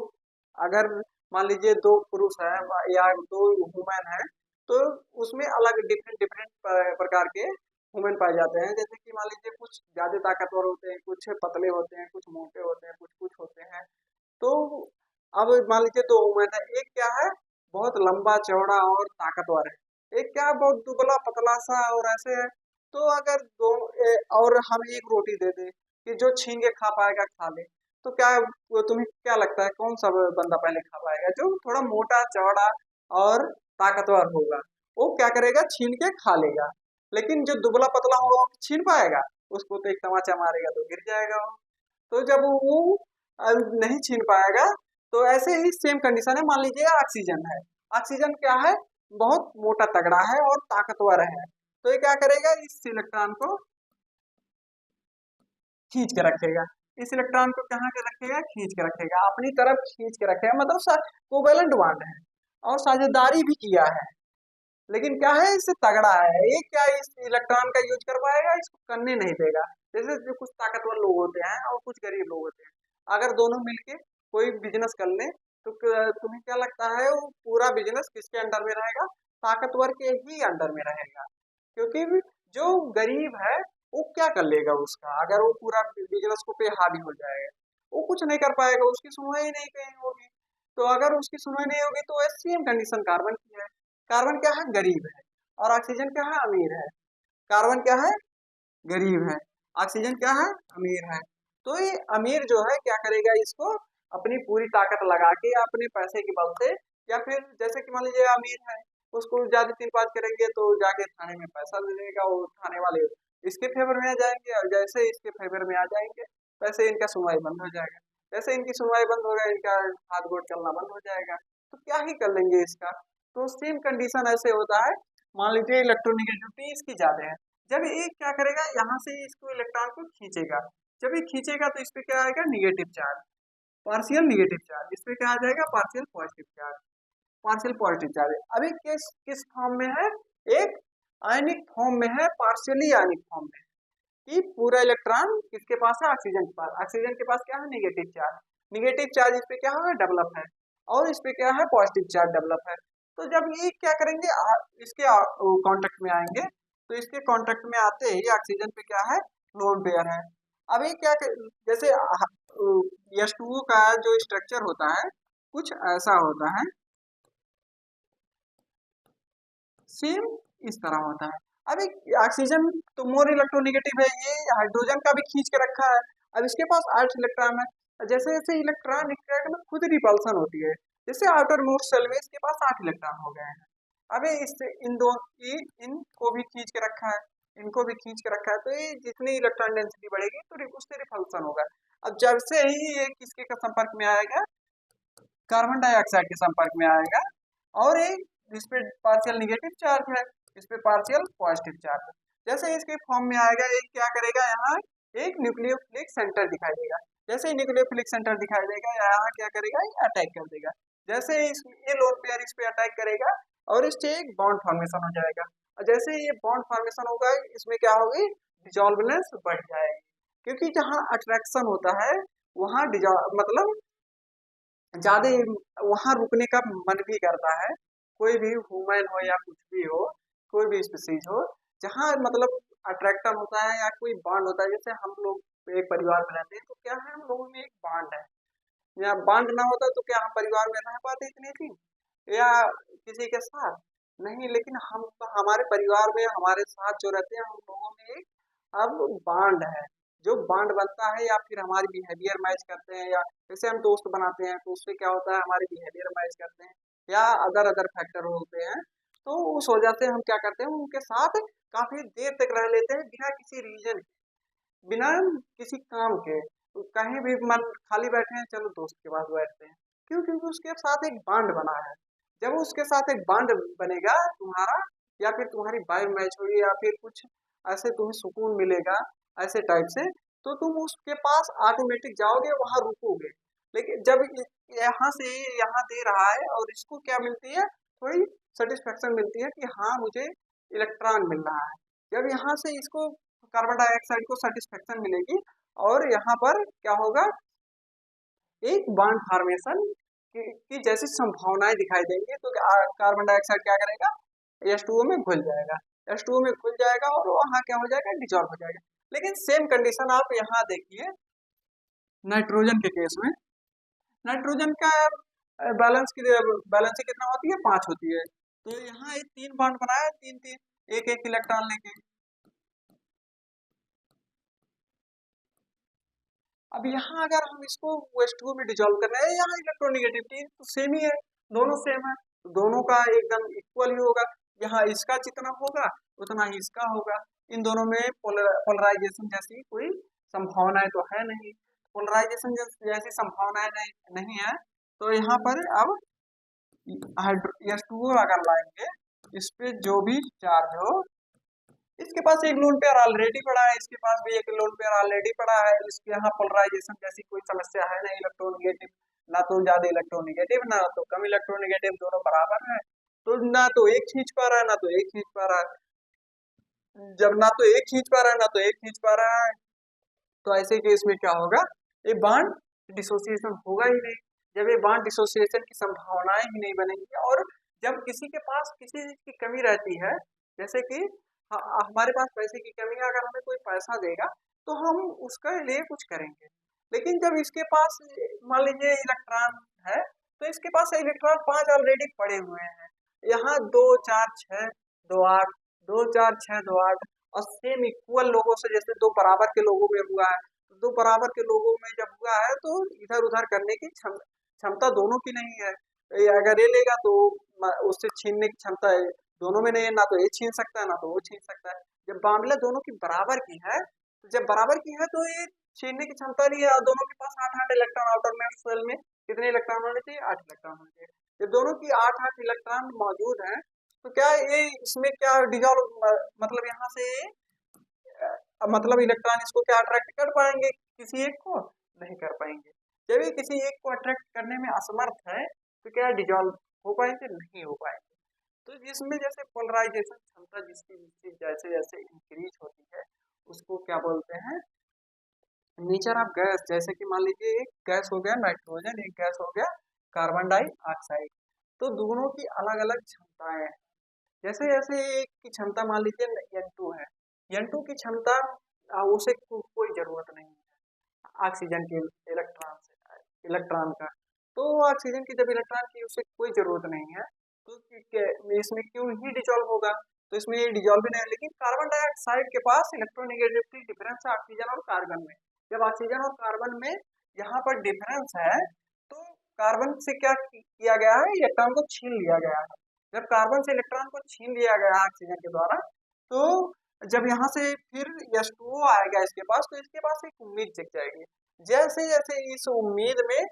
अगर मान लीजिए दो पुरुष है या दो वुमेन है, तो उसमें अलग डिफरेंट डिफरेंट प्रकार के वुमेन पाए जाते हैं। जैसे कि मान लीजिए कुछ ज्यादा ताकतवर होते हैं, कुछ पतले होते हैं, कुछ मोटे होते हैं, कुछ कुछ होते हैं। तो अब मान लीजिए दो वुमेन है, एक क्या है, बहुत लंबा चौड़ा और ताकतवर है, एक क्या है, बहुत दुबला पतला सा और ऐसे है। तो अगर और हम एक रोटी दे दे कि जो छीन के खा पाएगा खा ले, तो क्या तुम्हें क्या लगता है कौन सा बंदा पहले खा पाएगा? जो थोड़ा मोटा चौड़ा और ताकतवर होगा वो क्या करेगा, छीन के खा लेगा। लेकिन जो दुबला पतला होगा वो छीन पाएगा? उसको तो एक तमाचा मारेगा तो गिर जाएगा वो। तो जब वो नहीं छीन पाएगा, तो ऐसे ही सेम कंडीशन है। मान लीजिए ऑक्सीजन है। ऑक्सीजन क्या है, बहुत मोटा तगड़ा है और ताकतवर है। तो ये क्या करेगा, इस इलेक्ट्रॉन को खींच के रखेगा। इस इलेक्ट्रॉन को कहाँ के रखेगा, खींच के रखेगा, अपनी तरफ खींच के रखेगा। मतलब कोवेलेंट बॉन्ड है और साझेदारी भी किया है। लेकिन क्या है, इससे तगड़ा है ये, क्या इस इलेक्ट्रॉन का यूज कर पाएगा, इसको करने नहीं देगा। जैसे जो कुछ ताकतवर लोग होते हैं और कुछ गरीब लोग होते हैं, अगर दोनों मिलके कोई बिजनेस कर ले, तो तुम्हें क्या लगता है वो पूरा बिजनेस किसके अंडर में रहेगा? ताकतवर के ही अंडर में रहेगा। क्योंकि जो गरीब है वो क्या कर लेगा उसका, अगर वो पूरा बिजनेस को पे हावी हो जाएगा, वो कुछ नहीं कर पाएगा, उसकी सुनवाई नहीं कहीं होगी। तो अगर उसकी सुनवाई नहीं होगी तो सेम कंडीशन कार्बन की है। कार्बन क्या है, गरीब है, और ऑक्सीजन क्या है, अमीर है। कार्बन क्या है, गरीब है, ऑक्सीजन क्या है, अमीर है। तो ये अमीर जो है क्या करेगा, इसको अपनी पूरी ताकत लगा के अपने पैसे के बल से, या फिर जैसे कि मान लीजिए अमीर है, उसको ज्यादा तीन बात करेंगे तो जाके थाने में पैसा दे देगा, वो थाने वाले इसके फेवर में आ जाएंगे, और जैसे इसके फेवर में आ जाएंगे वैसे इनका सुनवाई बंद हो जाएगा। जैसे इनकी सुनवाई बंद हो गया, इनका हाथ गोड़ चलना बंद हो जाएगा। तो क्या ही कर लेंगे इसका। तो सेम कंडीशन ऐसे होता है। मान लीजिए इलेक्ट्रोनिगेटिविटी इसकी ज्यादा है, जब ये क्या करेगा, यहाँ से इसको इलेक्ट्रॉन को खींचेगा। जब ये खींचेगा तो इस पे क्या आएगा, negative charge, partial negative charge. इस पे क्या आ जाएगा, partial positive charge. Partial positive charge अभी किस किस फॉर्म में है, एक आयनिक फॉर्म में है, पार्शियली आयनिक फॉर्म में है। कि पूरा इलेक्ट्रॉन किसके पास है, ऑक्सीजन के पास। ऑक्सीजन के पास क्या है, निगेटिव चार्ज। निगेटिव चार्ज इस पे क्या होगा, डेवलप है, और इस पे क्या है, पॉजिटिव चार्ज डेवलप है। तो जब ये क्या करेंगे, इसके कांटेक्ट में आएंगे, तो इसके कांटेक्ट में आते ही ऑक्सीजन पे क्या है, लोन पेयर है। अब ये जैसे H2O का जो स्ट्रक्चर होता है कुछ ऐसा होता है, सेम इस तरह होता है। अब एक ऑक्सीजन तो मोर इलेक्ट्रोनिगेटिव है, ये हाइड्रोजन का भी खींच के रखा है। अब इसके पास 8 इलेक्ट्रॉन है। जैसे जैसे इलेक्ट्रॉन में खुद रिपल्सन होती है, जैसे आउटर मोस्ट सेल में इसके पास 8 इलेक्ट्रॉन हो गए हैं। अब ये इससे इन दो इनको भी खींच के रखा है, इनको भी खींच के रखा है। तो ये जितनी इलेक्ट्रॉन डेंसिटी बढ़ेगी तो उससे रिपल्सन होगा। अब जब से ही ये किसके का संपर्क में आएगा, कार्बन डाइऑक्साइड के संपर्क में आएगा, और एक इस पे पार्शियल निगेटिव चार्ज है, इस पे पार्शियल पॉजिटिव चार्ज है। जैसे इसके फॉर्म में आएगा, एक क्या करेगा, यहाँ एक न्यूक्लियोफिलिक सेंटर दिखाई देगा। जैसे ही न्यूक्लियोफिलिक सेंटर दिखाई देगा, यहाँ क्या करेगा, ये अटैक कर देगा। जैसे ये लोन पेयर इस पे अटैक करेगा और इससे एक बॉन्ड फॉर्मेशन हो जाएगा। और जैसे ही ये बॉन्ड फॉर्मेशन होगा, इसमें क्या होगी, डिजॉल्वनेस बढ़ जाएगी। क्योंकि जहाँ अट्रैक्शन होता है वहाँ मतलब ज्यादा वहां रुकने का मन भी करता है। कोई भी ह्यूमन हो या कुछ भी हो, कोई भी स्पीसीज हो, जहाँ मतलब अट्रैक्शन होता है या कोई बॉन्ड होता है। जैसे हम लोग एक परिवार में रहते हैं तो क्या है, हम लोगों में एक बॉन्ड है। या बॉन्ड ना होता तो क्या हम परिवार में रह पाते इतने दिन, या किसी के साथ नहीं। लेकिन हम तो हमारे परिवार में हमारे साथ जो रहते हैं, हम लोगों में एक अब बॉन्ड है। जो बॉन्ड बनता है, या फिर हमारी बिहेवियर मैच करते हैं, या जैसे हम दोस्त बनाते हैं तो उससे क्या होता है, हमारे बिहेवियर मैच करते हैं, या अदर अदर फैक्टर होते हैं। तो उस वजह से हम क्या करते हैं, उनके साथ काफी देर तक रह लेते हैं, बिना किसी रीजन, बिना किसी काम के। तो कहीं भी मन खाली बैठे हैं, चलो दोस्त के पास बैठते हैं। क्यों? क्योंकि उसके साथ एक बॉन्ड बना है। जब उसके साथ एक बॉन्ड बनेगा तुम्हारा, या फिर तुम्हारी वाइब मैच होगी, या फिर कुछ ऐसे तुम्हें सुकून मिलेगा ऐसे टाइप से, तो तुम उसके पास ऑटोमेटिक जाओगे, वहां रुकोगे। लेकिन जब यहाँ से यहाँ दे रहा है और इसको क्या मिलती है, थोड़ी सेटिस्फेक्शन मिलती है कि हाँ मुझे इलेक्ट्रॉन मिल रहा है। जब यहाँ से इसको कार्बन डाइऑक्साइड को सेटिस्फेक्शन मिलेगी, और यहाँ पर क्या होगा, एक बॉन्ड फॉर्मेशन की जैसी संभावनाएं दिखाई देंगी। तो कार्बन डाइऑक्साइड क्या करेगा, H2O में घुल जाएगा। H2O में घुल जाएगा और वहाँ क्या हो जाएगा, डिजॉल्व हो जाएगा। लेकिन सेम कंडीशन आप यहाँ देखिए नाइट्रोजन के केस में। नाइट्रोजन का बैलेंस कितना होती है, 5 होती है। तो यहाँ एक 3 बॉन्ड बनाया, तीन तीन एक एक इलेक्ट्रॉन लेके। अब यहाँ अगर हम इसको OH2 में डिजोल्व कर रहे हैं, यहाँ इलेक्ट्रोनेगेटिविटी तो सेम ही है, दोनों सेम है, तो दोनों का एकदम इक्वल ही होगा। यहाँ इसका जितना होगा उतना ही इसका होगा। इन दोनों में पोलराइजेशन जैसी कोई संभावनाएं तो है नहीं, पोलराइजेशन जैसी संभावनाएं नहीं है। तो यहाँ पर अब H2O अगर लाएंगे, इस पे जो भी चार्ज हो, इसके पास एक लोन पेयर ऑलरेडी पड़ा है, इसके पास भी एक लोन पेयर ऑलरेडी पड़ा है, इसके यहाँ पोलराइजेशन जैसी कोई समस्या है नहीं, इलेक्ट्रोनेगेटिव ना तो ज्यादा इलेक्ट्रोनेगेटिव ना तो कम इलेक्ट्रोनेगेटिव, दोनों बराबर है। तो ना तो एक खींच पा रहा है ना तो एक खींच पा रहा है। जब ना तो एक खींच पा रहा है ना तो एक खींच पा रहा है, तो ऐसे केस में क्या होगा, ये बॉन्ड डिसोसिएशन होगा ही नहीं। जब ये बॉन्ड डिसोसिएशन की संभावनाएं ही नहीं बनेंगी, और जब किसी के पास किसी चीज की कमी रहती है, जैसे कि हमारे पास पैसे की कमी है, अगर हमें कोई पैसा देगा तो हम उसके लिए कुछ करेंगे, लेकिन जब इसके पास मान लीजिए इलेक्ट्रॉन है, तो इसके पास इलेक्ट्रॉन 5 ऑलरेडी पड़े हुए हैं, यहाँ 2 4 6 2 8 2 4 6 2 8, और सेम इक्वल लोगों से, जैसे दो बराबर के लोगों में हुआ है, तो दो बराबर के लोगों में जब हुआ है तो इधर उधर करने की क्षमता दोनों की नहीं है। अगर ये लेगा तो उससे छीनने की क्षमता है दोनों में नहीं है, ना तो ये छीन सकता है ना तो वो छीन सकता है। जब मामला दोनों की बराबर की है, तो जब बराबर की है तो ये छीनने की क्षमता नहीं है, और दोनों के पास 8 8 इलेक्ट्रॉन आउटर में सेल में कितने इलेक्ट्रॉन होने चाहिए, 8 इलेक्ट्रॉन होने चाहिए। जब दोनों की 8 8 इलेक्ट्रॉन मौजूद है, तो क्या ये इसमें क्या डिजॉल्व, मतलब यहाँ से मतलब इलेक्ट्रॉन इसको क्या अट्रैक्ट कर पाएंगे, किसी एक को नहीं कर पाएंगे। जब ये किसी एक को अट्रैक्ट करने में असमर्थ है, तो क्या डिजॉल्व हो पाएंगे, नहीं हो पाएंगे। तो जिसमें जैसे पोलराइजेशन क्षमता जिसकी जिसकी जैसे जैसे इंक्रीज होती है, उसको क्या बोलते हैं, नेचर ऑफ गैस। जैसे कि मान लीजिए एक गैस हो गया नाइट्रोजन, एक गैस हो गया कार्बन डाइऑक्साइड, तो दोनों की अलग अलग क्षमताएं हैं। जैसे जैसे एक की क्षमता मान लीजिए N2 है, N2 की क्षमता उसे कोई जरूरत नहीं है ऑक्सीजन के इलेक्ट्रॉन से इलेक्ट्रॉन का, तो ऑक्सीजन की जब इलेक्ट्रॉन की उसे कोई जरूरत नहीं है, तो इसमें क्यों ही डिजोल्व होगा, तो इसमें ये डिजोल्व भी नहीं है। लेकिन कार्बन डाइऑक्साइड के पास इलेक्ट्रोनेगेटिविटी डिफरेंस है ऑक्सीजन और कार्बन में। जब ऑक्सीजन और कार्बन में यहाँ पर डिफरेंस है, तो कार्बन से क्या किया गया है, इलेक्ट्रॉन को छीन लिया गया है। जब कार्बन से इलेक्ट्रॉन को छीन लिया गया ऑक्सीजन के द्वारा, तो जब यहाँ से फिर H2O आएगा इसके पास, तो इसके पास एक उम्मीद जग जाएगी, जैसे जैसे इस उम्मीद में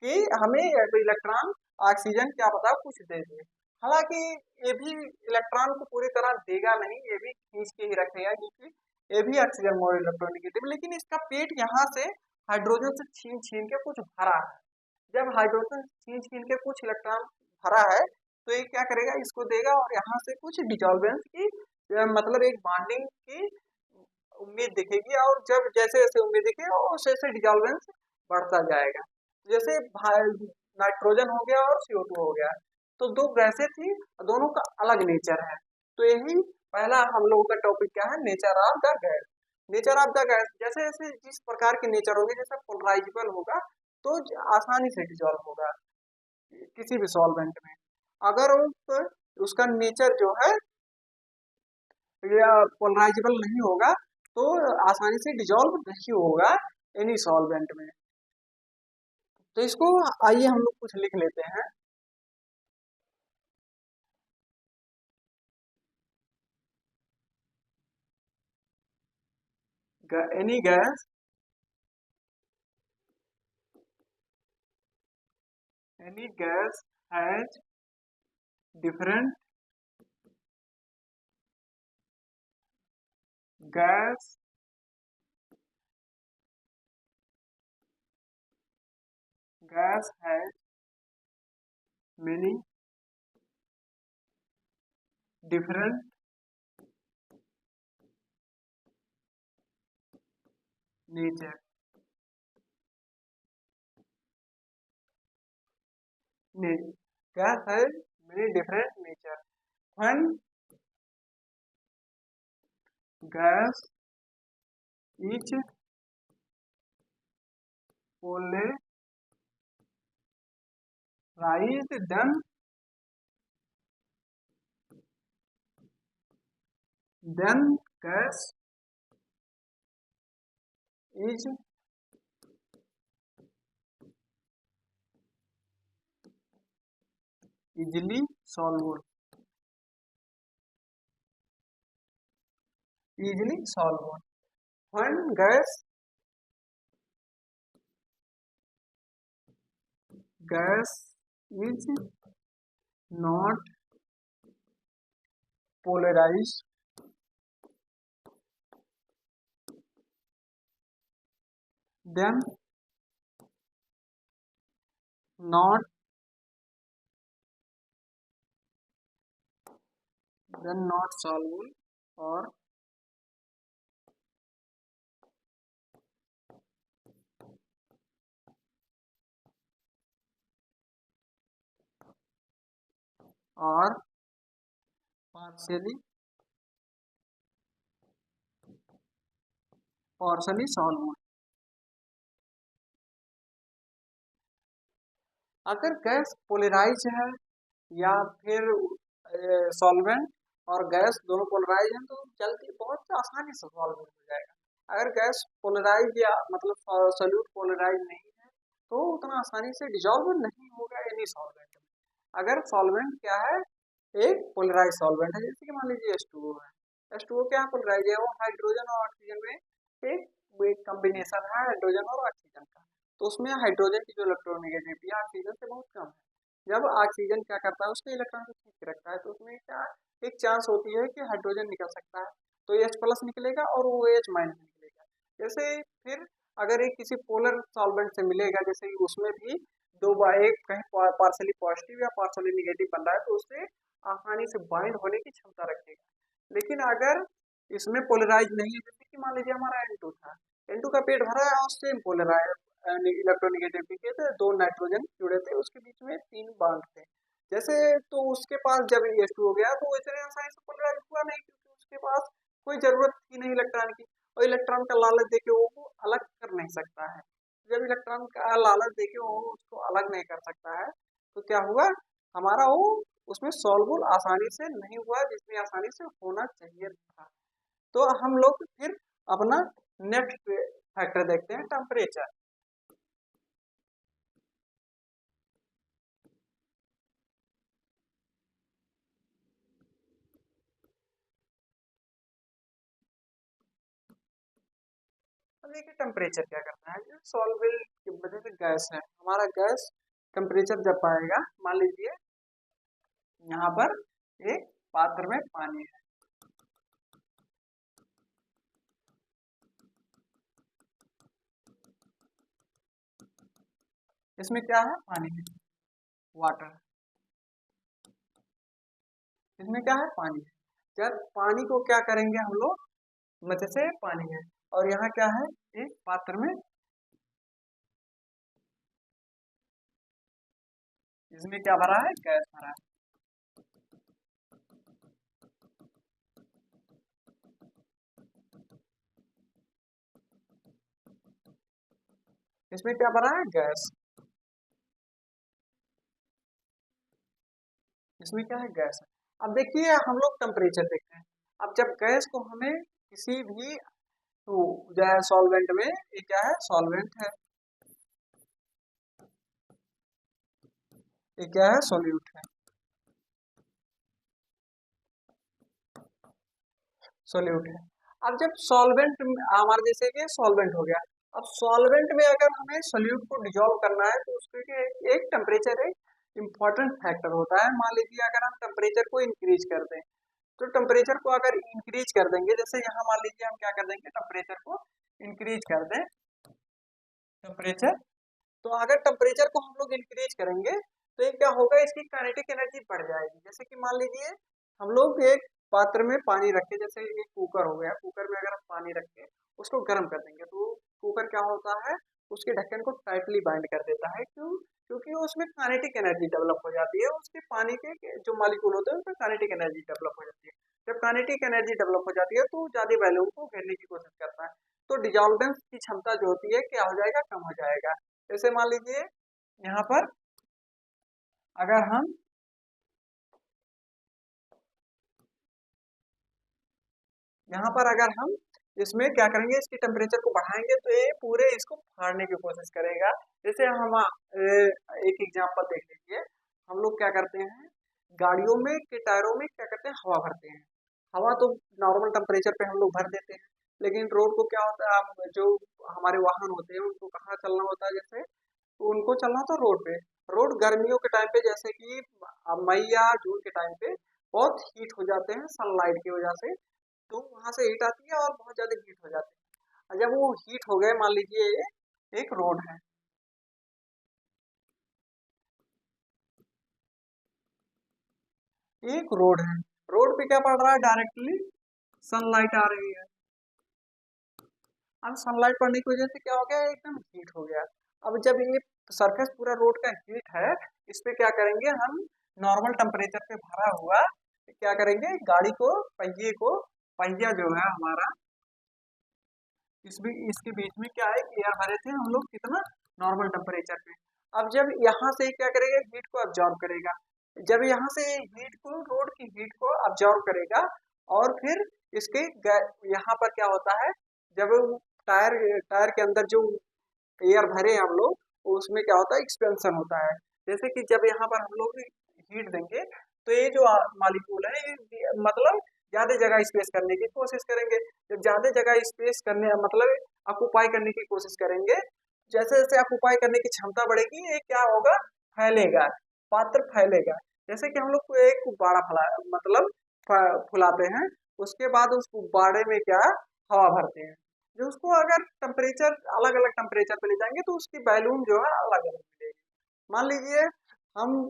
कि हमें इलेक्ट्रॉन ऑक्सीजन क्या पता कुछ दे दे। हालांकि ये भी इलेक्ट्रॉन को पूरी तरह देगा नहीं, ये भी खींच के ही रखेगा, क्योंकि ये भी ऑक्सीजन मोर इलेक्ट्रोनेगेटिव, लेकिन इसका पेट यहाँ से हाइड्रोजन से छीन छीन के कुछ भरा है। जब हाइड्रोजन छीन छीन के कुछ इलेक्ट्रॉन भरा है, तो ये क्या करेगा, इसको देगा, और यहाँ से कुछ डिजॉल्वेंस की मतलब एक बॉन्डिंग की उम्मीद दिखेगी, और जब जैसे जैसे उम्मीद दिखेगी वैसे वैसे डिजॉल्वेंस बढ़ता जाएगा। जैसे नाइट्रोजन हो गया और CO2 हो गया, तो दो गैसें थी, दोनों का अलग नेचर है। तो यही पहला हम लोगों का टॉपिक क्या है, nature of the gas. Nature of the gas, जैसे जैसे जिस प्रकार के नेचर होंगे, जैसे पोलराइजेबल होगा तो आसानी से डिजॉल्व होगा किसी भी सॉल्वेंट में। अगर उसका नेचर जो है या पोलराइजेबल नहीं होगा, तो आसानी से डिजॉल्व नहीं होगा एनी सॉल्वेंट में। तो इसको आइए हम लोग कुछ लिख लेते हैं। Any gas has different gas has many different nature. Gas has many different nature when gas is polarized, then gas is easily soluble, easily soluble. When gas is not polarized, then not soluble or or partially soluble. अगर gas polarise है या फिर solvent और gas दोनों polarise हैं तो जल्दी बहुत आसानी से सॉल्व हो जाएगा। अगर गैस पोलराइज या मतलब सोल्यूट पोलराइज नहीं है तो उतना आसानी से डिजॉल्व नहीं होगा एनी सॉल्वेंट में। अगर सॉल्वेंट क्या है, एक पोलराइज सॉल्वेंट है, जैसे कि मान लीजिए H2O है। H2O क्या पोलराइज है, वो हाइड्रोजन और ऑक्सीजन में एक कॉम्बिनेशन है हाइड्रोजन और ऑक्सीजन का, तो उसमें हाइड्रोजन की जो इलेक्ट्रोनेगेटिविटी ऑक्सीजन से बहुत कम है। जब ऑक्सीजन क्या करता है, उसके इलेक्ट्रॉन को खींच के रखता है, तो उसमें क्या एक चांस होती है कि हाइड्रोजन निकल सकता है, तो H+ निकलेगा और वो H- निकलेगा। जैसे फिर अगर एक किसी पोलर सॉल्वेंट से मिलेगा, जैसे कि उसमें भी दो बार एक कहीं पार्सली पॉजिटिव या पार्सली निगेटिव बन रहा है, तो उससे आसानी से बाइंड होने की क्षमता रखेगा। लेकिन अगर इसमें पोलराइज नहीं है, जैसे कि मान लीजिए हमारा N2 था, N2 का पेट भरा है और सेम पोलराइज इलेक्ट्रोनेगेटिविटी के थे, दो नाइट्रोजन जुड़े थे, उसके बीच में 3 बांड थे। जैसे तो उसके पास जब H2 हो गया तो इतने आसानी से पोलराइज हुआ नहीं, क्योंकि उसके पास कोई जरूरत थी नहीं इलेक्ट्रॉन की, और इलेक्ट्रॉन का लालच देके वो अलग कर नहीं सकता है। जब इलेक्ट्रॉन का लालच देके वो उसको अलग नहीं कर सकता है, तो क्या हुआ, हमारा वो उसमें सॉल्वबल आसानी से नहीं हुआ जितनी आसानी से होना चाहिए था। तो हम लोग फिर अपना नेक्स्ट फैक्टर देखते हैं, टेम्परेचर। अब देखिए टेम्परेचर क्या करता है, सॉल्वेबल की वजह से गैस है, हमारा गैस टेम्परेचर जब पाएगा, मान लीजिए यहाँ पर एक पात्र में पानी है, इसमें क्या है, पानी है, वाटर, इसमें क्या है, पानी है। जब पानी को क्या करेंगे हम लोग, जैसे पानी है और यहाँ क्या है, एक पात्र में, इसमें क्या भरा है, गैस भरा है। इसमें क्या भरा है, गैस, इसमें क्या है, गैस है। अब देखिए हम लोग टेम्परेचर देखते हैं। अब जब गैस को हमें किसी भी तो जो है सॉल्वेंट में, ये क्या है, सॉल्वेंट है, ये क्या है, सॉल्यूट है, सॉल्यूट है। अब जब सॉल्वेंट हमारे जैसे कि सॉल्वेंट हो गया, अब सॉल्वेंट में अगर हमें सॉल्यूट को डिजोल्व करना है तो उसके लिए एक टेम्परेचर एक इम्पॉर्टेंट फैक्टर होता है। मान लीजिए अगर हम टेम्परेचर को इंक्रीज कर दें, तो टेम्परेचर को अगर इंक्रीज कर देंगे, जैसे यहाँ मान लीजिए हम क्या कर देंगे, टेम्परेचर को इंक्रीज कर दें, टेम्परेचर, तो अगर टेम्परेचर को हम लोग इंक्रीज करेंगे तो ये क्या होगा, इसकी काइनेटिक एनर्जी बढ़ जाएगी। जैसे कि मान लीजिए हम लोग एक पात्र में पानी रखे, जैसे एक कुकर हो गया, कुकर में अगर हम पानी रख के उसको गर्म कर देंगे तो कुकर क्या होता है, उसके ढक्कन को टाइटली बाइंड कर देता है। क्यों, क्योंकि उसमें काइनेटिक एनर्जी डेवलप हो जाती है, उसके पानी के जो मॉलिक्यूल होते हैं उसमें काइनेटिक एनर्जी डेवलप हो जाती है। जब काइनेटिक एनर्जी डेवलप हो जाती है तो ज्यादा वैल्यू को घेरने की कोशिश करता है, तो डिजॉल्वेंस की क्षमता जो होती है क्या हो जाएगा, कम हो जाएगा। जैसे मान लीजिए यहाँ पर अगर हम यहाँ पर अगर हम इसमें क्या करेंगे, इसकी टेम्परेचर को बढ़ाएंगे तो ये पूरे इसको फाड़ने की कोशिश करेगा। जैसे हम एक एग्जांपल देख लीजिए, हम लोग क्या करते हैं, गाड़ियों में के टायरों में क्या करते हैं, हवा भरते हैं। हवा तो नॉर्मल टेम्परेचर पे हम लोग भर देते हैं, लेकिन रोड को क्या होता है, आप जो हमारे वाहन होते हैं उनको कहाँ चलना होता है, जैसे तो उनको चलना होता है रोड पे। रोड गर्मियों के टाइम पे जैसे कि मई या जून के टाइम पे बहुत हीट हो जाते हैं सनलाइट की वजह से, तो वहां से हीट आती है और बहुत ज्यादा हीट हो जाती है। और जब वो हीट हो गए, मान लीजिए एक रोड है, एक रोड है, रोड पे क्या पड़ रहा है, डायरेक्टली सनलाइट आ रही है। अब सनलाइट पड़ने की वजह से क्या हो गया, एकदम हीट हो गया। अब जब ये सरफेस पूरा रोड का हीट है, इस पे क्या करेंगे हम, नॉर्मल टेम्परेचर पे भरा हुआ क्या करेंगे, गाड़ी को, पहिए को, पहिया जो है हमारा, इसके बीच में क्या है, एयर भरे थे हम लोग कितना, नॉर्मल टेम्परेचर पे। अब जब यहाँ से क्या करेगा, हीट को अब्जॉर्ब करेगा। जब यहाँ से हीट को, रोड की हीट को अब्जॉर्ब करेगा, और फिर इसके यहाँ पर क्या होता है, जब टायर टायर के अंदर जो एयर भरे हैं हम लोग, तो उसमें क्या होता है, एक्सपेंशन होता है। जैसे कि जब यहाँ पर हम लोग हीट देंगे, तो ये जो मालिक्यूल है, ये मतलब ज्यादा जगह स्पेस करने की कोशिश करेंगे। जब ज्यादा जगह स्पेस करने मतलब ऑक्यूपाई करने की कोशिश करेंगे, जैसे जैसे ऑक्यूपाई करने की क्षमता बढ़ेगी, ये क्या होगा, फैलेगा, पात्र फैलेगा। जैसे कि हम लोग को एक गुब्बारा फैला मतलब फुलाते हैं, उसके बाद उस गुब्बारे में क्या, हवा भरते हैं। जो उसको अगर टेम्परेचर अलग अलग टेम्परेचर पे ले जाएंगे, तो उसकी वैल्यूम जो है अलग अलग मिलेगी। मान लीजिए हम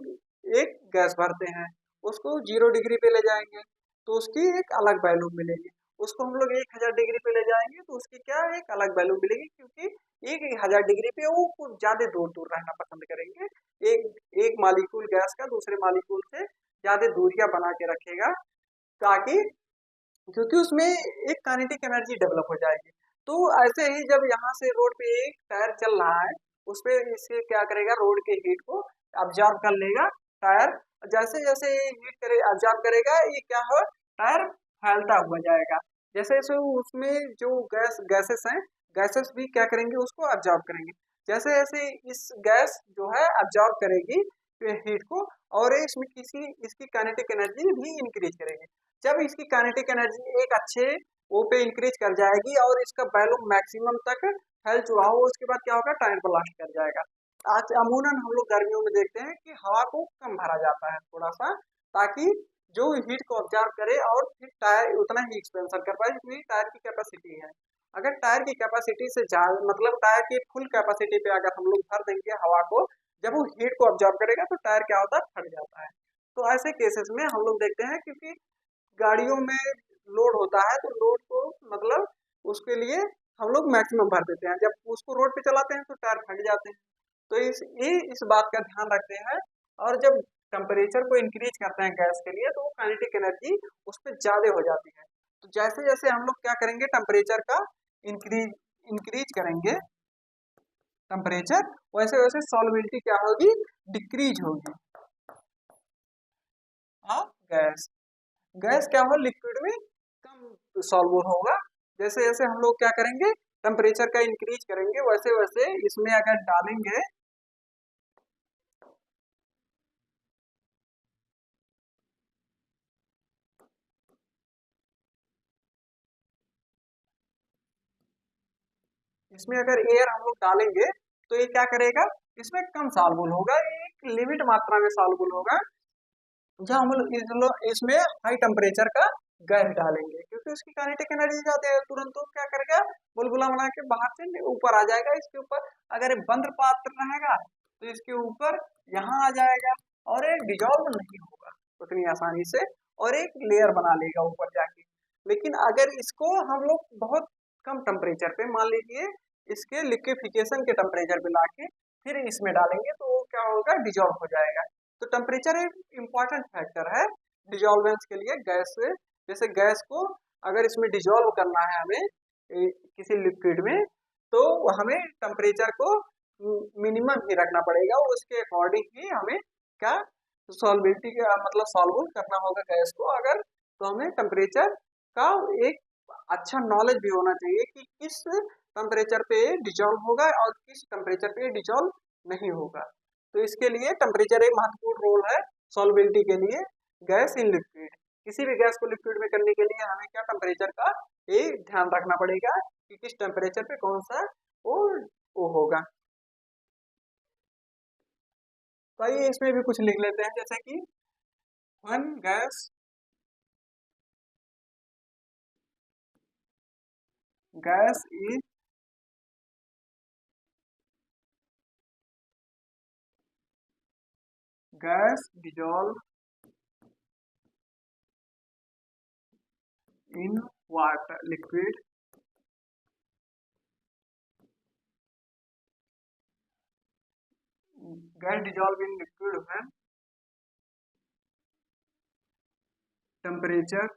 एक गैस भरते हैं, उसको 0 डिग्री पे ले जाएंगे, तो उसकी एक अलग वैल्यूम मिलेगी। उसको हम लोग 1000 डिग्री पे ले जाएंगे, तो उसकी क्या एक अलग वैल्यू मिलेगी, क्योंकि 1000 डिग्री पे वो कुछ ज्यादा दूर दूर रहना पसंद करेंगे। एक एक मालिक्यूल गैस का दूसरे मालिक्यूल से ज्यादा दूरियां बना के रखेगा, ताकि, क्योंकि उसमें एक काइनेटिक एनर्जी डेवलप हो जाएगी। तो ऐसे ही जब यहाँ से रोड पे एक टायर चल रहा है, उस पे इसे क्या करेगा, रोड के हीट को अब्जॉर्ब कर लेगा टायर। जैसे जैसे ये हीट करे, अब्जॉर्ब करेगा, ये क्या हो, टायर फैलता हुआ जाएगा। जैसे जैसे उसमें जो गैसेस हैं, गैसेस भी क्या करेंगे, उसको अब्जॉर्ब करेंगे। जैसे जैसे इस गैस जो है अब्जॉर्ब करेगी हीट को, और इसमें किसी इसकी काइनेटिक एनर्जी भी इंक्रीज करेगी। जब इसकी काइनेटिक एनर्जी एक अच्छे वो पे इंक्रीज कर जाएगी, और इसका वैल्यू मैक्सिमम तक फैल चुका हो, उसके बाद क्या होगा, टायर ब्लास्ट कर जाएगा। आज अमूमन हम लोग गर्मियों में देखते हैं कि हवा को कम भरा जाता है थोड़ा सा, ताकि जो हीट को ऑब्जर्व करे और फिर टायर उतना ही एक्सपेंशन कर पाए, जितनी टायर की कैपेसिटी है। अगर टायर की कैपेसिटी से ज्यादा, मतलब टायर की फुल कैपेसिटी पे अगर हम लोग भर देंगे हवा को, जब वो हीट को ऑब्जर्व करेगा, तो टायर क्या होता है, फट जाता है। तो ऐसे केसेस में हम लोग देखते हैं, क्योंकि गाड़ियों में लोड होता है, तो लोड को मतलब उसके लिए हम लोग मैक्सिमम भर देते हैं, जब उसको रोड पे चलाते हैं तो टायर फट जाते हैं। तो इस बात का ध्यान रखते हैं। और जब टेम्परेचर को इंक्रीज करते हैं गैस के लिए, तो वो काइनेटिक एनर्जी उस पर ज्यादा हो जाती है। तो जैसे जैसे हम लोग क्या करेंगे, टेम्परेचर का इंक्रीज इंक्रीज करेंगे टेम्परेचर, वैसे वैसे सॉल्युबिलिटी क्या होगी, डिक्रीज होगी। गैस गैस क्या हो, लिक्विड में कम सॉल्व होगा। जैसे जैसे हम लोग क्या करेंगे, टेम्परेचर का इंक्रीज करेंगे, वैसे वैसे इसमें अगर डालेंगे, इसमें अगर एयर हम लोग डालेंगे, तो ये क्या करेगा, इसमें कम सॉल्युबल होगा, एक लिमिट मात्रा में सॉल्युबल होगा। जब हम लोग इसमें हाई टेम्परेचर का गैस डालेंगे, क्योंकि उसकी काइनेटिक एनर्जी ज्यादा है, तुरंत वो क्या करेगा, बुलबुला बना के बाहर से ऊपर आ जाएगा इसके ऊपर। अगर ये बंद पात्र रहेगा, तो इसके ऊपर यहाँ आ जाएगा, और ये डिजॉल्व नहीं होगा उतनी आसानी से, और एक लेयर बना लेगा ऊपर जाके। लेकिन अगर इसको हम लोग बहुत कम टेम्परेचर पे, मान लीजिए इसके लिक्विफिकेशन के टेम्परेचर पे लाके फिर इसमें डालेंगे, तो वो क्या होगा, डिजॉल्व हो जाएगा। तो टेम्परेचर एक इम्पॉर्टेंट फैक्टर है डिजॉल्वेंस के लिए गैस से। जैसे गैस को अगर इसमें डिजॉल्व करना है हमें किसी लिक्विड में, तो हमें टेम्परेचर को मिनिमम ही रखना पड़ेगा, उसके अकॉर्डिंग ही हमें क्या सॉल्बिलिटी का मतलब सॉल्व करना होगा गैस को। अगर तो हमें टेम्परेचर का एक अच्छा नॉलेज भी होना चाहिए कि किस टेम्परेचर पे डिजॉल्व होगा और किस टेम्परेचर पे डिजॉल्व नहीं होगा। तो इसके लिए टेम्परेचर एक महत्वपूर्ण रोल है सॉल्युबिलिटी के लिए। गैस इन लिक्विड, किसी भी गैस को लिक्विड में करने के लिए हमें क्या टेम्परेचर का ये ध्यान रखना पड़ेगा कि किस टेम्परेचर पे कौन सा वो होगा। तो आइए इसमें भी कुछ लिख लेते हैं, जैसे कि one gas is gas dissolve in water liquid gas dissolve in liquid when temperature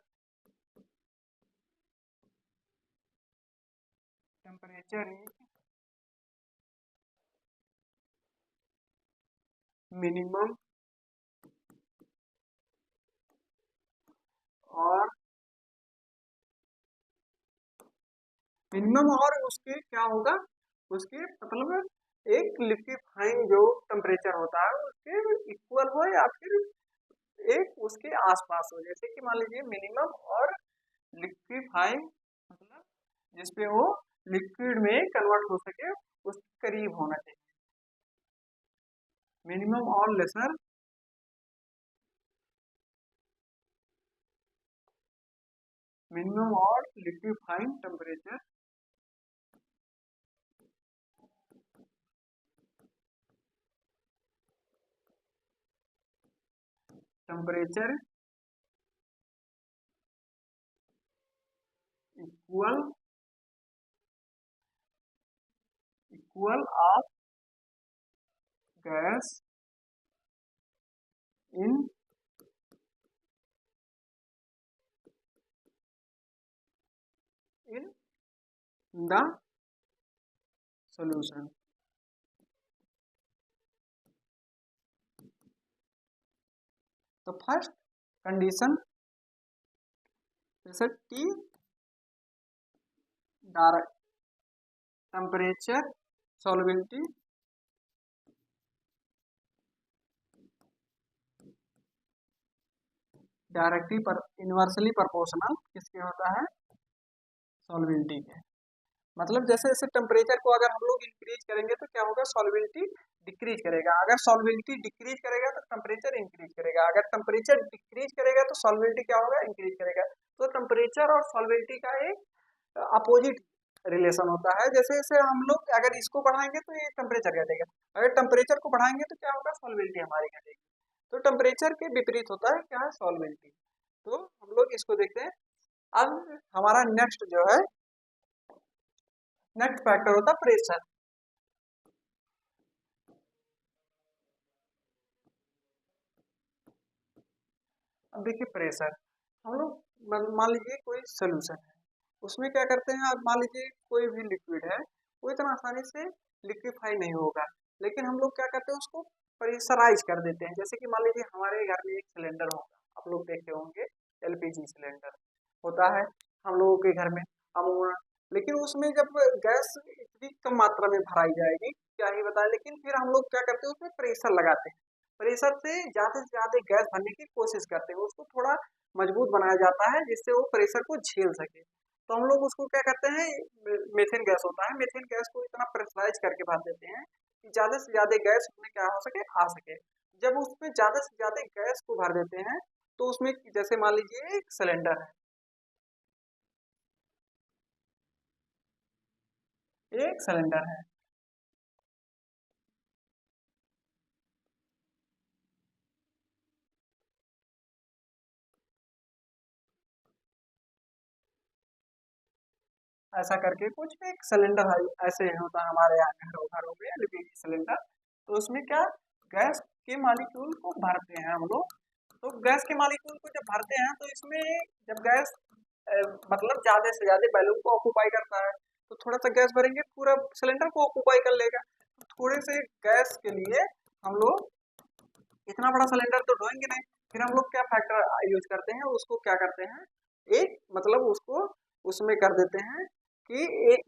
is minimum और उसके क्या होगा, उसके मतलब एक लिक्विफाइंग जो टेम्परेचर होता है उसके इक्वल हो या फिर एक उसके आसपास हो। जैसे कि मान लीजिए मिनिमम और लिक्विफाइंग मतलब जिसपे वो लिक्विड में कन्वर्ट हो सके उसके करीब होना चाहिए। मिनिमम और लेसर मिनिमम और liquefying temperature equal of gas in the solution. तो फर्स्ट कंडीशन जैसे T direct temperature solubility directly पर इनवर्सली प्रोपोर्शनल किसके होता है, सॉल्युबिलिटी के। मतलब जैसे जैसे टेम्परेचर को अगर हम लोग इंक्रीज करेंगे तो क्या होगा, सॉल्युबिलिटी डिक्रीज करेगा। अगर सॉल्युबिलिटी डिक्रीज करेगा तो टेम्परेचर इंक्रीज करेगा। अगर टेम्परेचर डिक्रीज करेगा तो सॉल्युबिलिटी क्या होगा, इंक्रीज करेगा। तो टेम्परेचर और सॉल्युबिलिटी का एक अपोजिट रिलेशन होता है। जैसे जैसे हम लोग अगर इसको बढ़ाएंगे तो ये टेम्परेचर घटेगा, अगर टेम्परेचर को बढ़ाएंगे तो क्या होगा, सॉल्युबिलिटी हमारी घटेगी। तो टेम्परेचर के विपरीत होता है क्या है, सॉल्युबिलिटी। तो हम लोग इसको देखते हैं। अब हमारा नेक्स्ट जो है नेक्स्ट फैक्टर होता है प्रेशर। अब देखिए प्रेशर, हम लोग मान लीजिए कोई सोल्यूशन है, उसमें क्या करते हैं, अब मान लीजिए कोई भी लिक्विड है वो इतना आसानी से लिक्विफाई नहीं होगा, लेकिन हम लोग क्या करते हैं उसको प्रेशराइज कर देते हैं। जैसे कि मान लीजिए हमारे घर में एक सिलेंडर होगा, आप लोग देखे होंगे एलपीजी सिलेंडर होता है हम लोगों के घर में अमूमन। लेकिन उसमें जब गैस इतनी कम मात्रा में भराई जाएगी क्या ही बताए, लेकिन फिर हम लोग क्या करते हैं उसमें प्रेशर लगाते हैं। प्रेशर से ज्यादा गैस भरने की कोशिश करते हैं, उसको थोड़ा मजबूत बनाया जाता है जिससे वो प्रेशर को झेल सके। तो हम लोग उसको क्या करते हैं, मेथेन गैस होता है, मेथेन गैस को इतना प्रेशराइज करके भर देते हैं कि ज्यादा से ज्यादा गैस उसमें क्या हो सके, आ सके। जब उसमें ज्यादा से ज्यादा गैस को भर देते हैं तो उसमें जैसे मान लीजिए एक सिलेंडर है, एक सिलेंडर है, ऐसा करके कुछ एक सिलेंडर है ऐसे होता है हमारे यहाँ घरों घरों में एलपीजी सिलेंडर। तो उसमें क्या गैस के मालिक्यूल को भरते हैं हम लोग। तो गैस के मालिक्यूल को जब भरते हैं तो इसमें जब गैस मतलब ज्यादा से ज्यादा बैलून को ऑक्यूपाई करता है, तो थोड़ा सा गैस भरेंगे पूरा सिलेंडर को ऑक्यूपाई कर लेगा। तो थोड़े से गैस के लिए हम लोग इतना बड़ा सिलेंडर तो ढोएंगे नहीं, फिर हम लोग क्या फैक्टर यूज करते हैं, उसको क्या करते हैं एक मतलब उसको उसमें कर देते हैं कि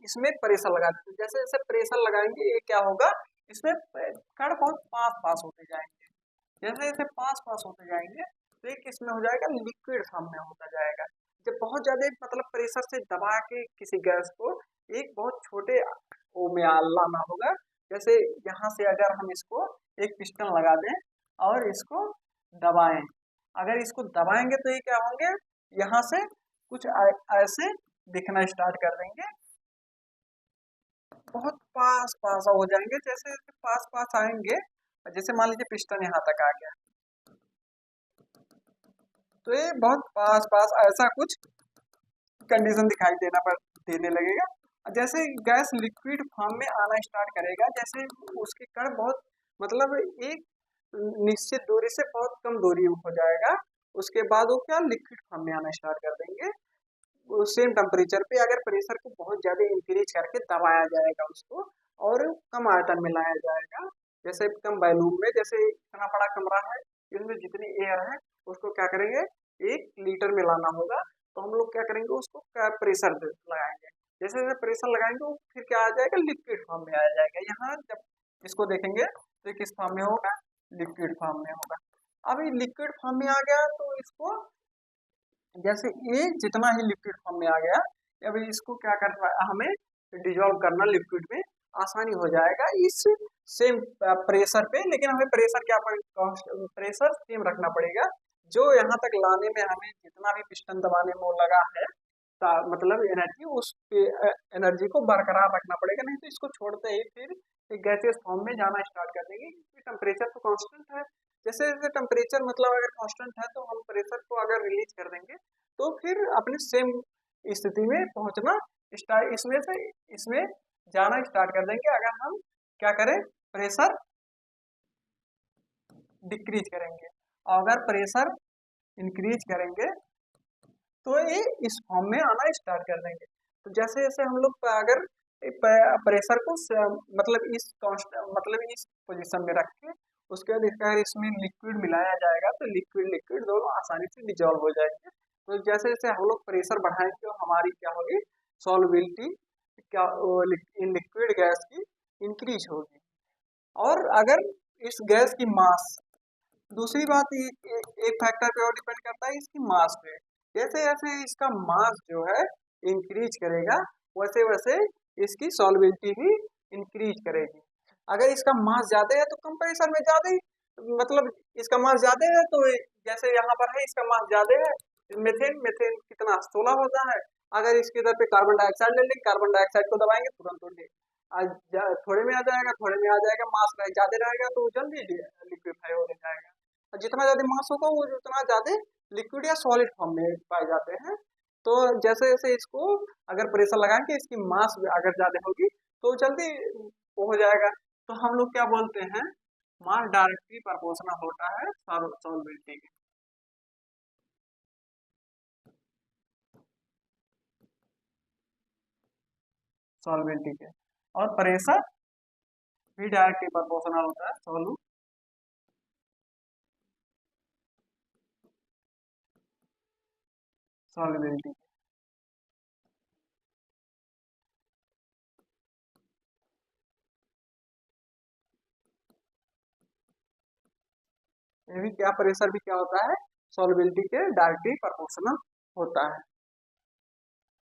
इसमें प्रेशर लगा देते हैं। जैसे जैसे प्रेशर लगाएंगे ये क्या होगा, इसमें कण बहुत पास पास होते जाएंगे। जैसे जैसे पास पास होते जाएंगे तो ये किस में हो जाएगा, लिक्विड फॉर्म में होता जाएगा। जब बहुत ज्यादा मतलब प्रेशर से दबा के किसी गैस को एक बहुत छोटे वो में लाना होगा, जैसे यहाँ से अगर हम इसको एक पिस्टन लगा दें और इसको दबाएं, अगर इसको दबाएंगे तो ये क्या होंगे, यहाँ से कुछ ऐसे दिखना स्टार्ट कर देंगे, बहुत पास पास हो जाएंगे, जैसे जैसे पास पास आएंगे, जैसे मान लीजिए पिस्टन यहाँ तक आ गया, तो ये बहुत पास पास ऐसा कुछ कंडीशन दिखाई देने लगेगा। जैसे गैस लिक्विड फॉर्म में आना स्टार्ट करेगा, जैसे उसके कण बहुत मतलब एक निश्चित दूरी से बहुत कम दूरी हो जाएगा, उसके बाद वो क्या लिक्विड फॉर्म में आना स्टार्ट कर देंगे। सेम टेम्परेचर पे अगर प्रेशर को बहुत ज्यादा इंक्रीज करके दबाया जाएगा उसको, और कम आयतन में लाया जाएगा, जैसे कम वॉल्यूम में, जैसे इतना बड़ा कमरा है इसमें जितनी एयर है उसको क्या करेंगे 1 लीटर में लाना होगा, तो हम लोग क्या करेंगे उसको प्रेशर लगाएंगे, जैसे जैसे प्रेशर लगाएंगे वो फिर क्या आ जाएगा, लिक्विड फॉर्म में आ जाएगा। यहाँ जब इसको देखेंगे तो किस फॉर्म में होगा, लिक्विड फॉर्म में होगा। अब ये लिक्विड फॉर्म में आ गया तो इसको जैसे ये जितना ही लिक्विड फॉर्म में आ गया, अब इसको क्या करना है, हमें डिजोल्व करना लिक्विड में आसानी हो जाएगा इस सेम प्रेशर पे, लेकिन हमें प्रेशर क्या प्रेशर सेम रखना पड़ेगा, जो यहाँ तक लाने में हमें जितना भी पिस्टन दबाने में वो लगा है मतलब एनर्जी, उस एनर्जी को बरकरार रखना पड़ेगा, नहीं तो इसको छोड़ते ही फिर गैसियस फॉर्म में जाना स्टार्ट कर देंगे, क्योंकि टेम्परेचर तो कांस्टेंट है। जैसे जैसे टेम्परेचर मतलब अगर कांस्टेंट है तो हम प्रेशर को अगर रिलीज कर देंगे तो फिर अपने सेम स्थिति में पहुंचना स्टार्ट, इसमें जाना स्टार्ट कर देंगे अगर हम क्या करें, प्रेशर डिक्रीज करेंगे, और अगर प्रेशर इंक्रीज करेंगे तो ये इस फॉर्म में आना स्टार्ट कर देंगे। तो जैसे जैसे हम लोग अगर प्रेशर को मतलब इस पोजीशन में रख के उसके बाद अगर इसमें लिक्विड मिलाया जाएगा तो लिक्विड लिक्विड दोनों आसानी से डिजोल्व हो जाएंगे। तो जैसे जैसे हम लोग प्रेशर बढ़ाएंगे तो हमारी क्या होगी, सॉल्युबिलिटी क्या इन लिक्विड गैस की इंक्रीज होगी। और अगर इस गैस की मास, दूसरी बात एक फैक्टर पे और डिपेंड करता है इसकी मास पे, जैसे जैसे इसका मास जो है इंक्रीज करेगा वैसे वैसे इसकी सॉल्युबिलिटी भी इंक्रीज करेगी। अगर इसका मास ज्यादा है तो कम प्रेशर में ज्यादा ही, मतलब इसका मास ज्यादा है तो जैसे यहाँ पर है इसका मास ज्यादा है, मेथेन मेथेन कितना 16 होता है, अगर इसके इधर पे कार्बन डाइऑक्साइड ले लेंगे, कार्बन डाइऑक्साइड को दबाएंगे तुरंत थोड़े में आ जाएगा, थोड़े में आ जाएगा, मास ज्यादा रहेगा तो जल्दी लिक्विफाई हो जाएगा, और जितना ज्यादा मास होगा वो उतना ज्यादा लिक्विड या सॉलिड फॉर्म में पाए जाते हैं। तो जैसे जैसे इसको अगर प्रेशर लगाएंगे इसकी मास अगर ज्यादा होगी तो जल्दी वो हो जाएगा, तो हम लोग क्या बोलते हैं, मास डायरेक्टली प्रोपोर्शनल होता है सॉल्युबिलिटी के। सॉल्युबिलिटी के और प्रेशर भी डायरेक्टली प्रोपोर्शनल होता है सॉल्युबिलिटी। ये भी क्या, प्रेशर भी क्या होता है, सॉल्युबिलिटी के डायरेक्टली प्रोपोर्शनल होता है।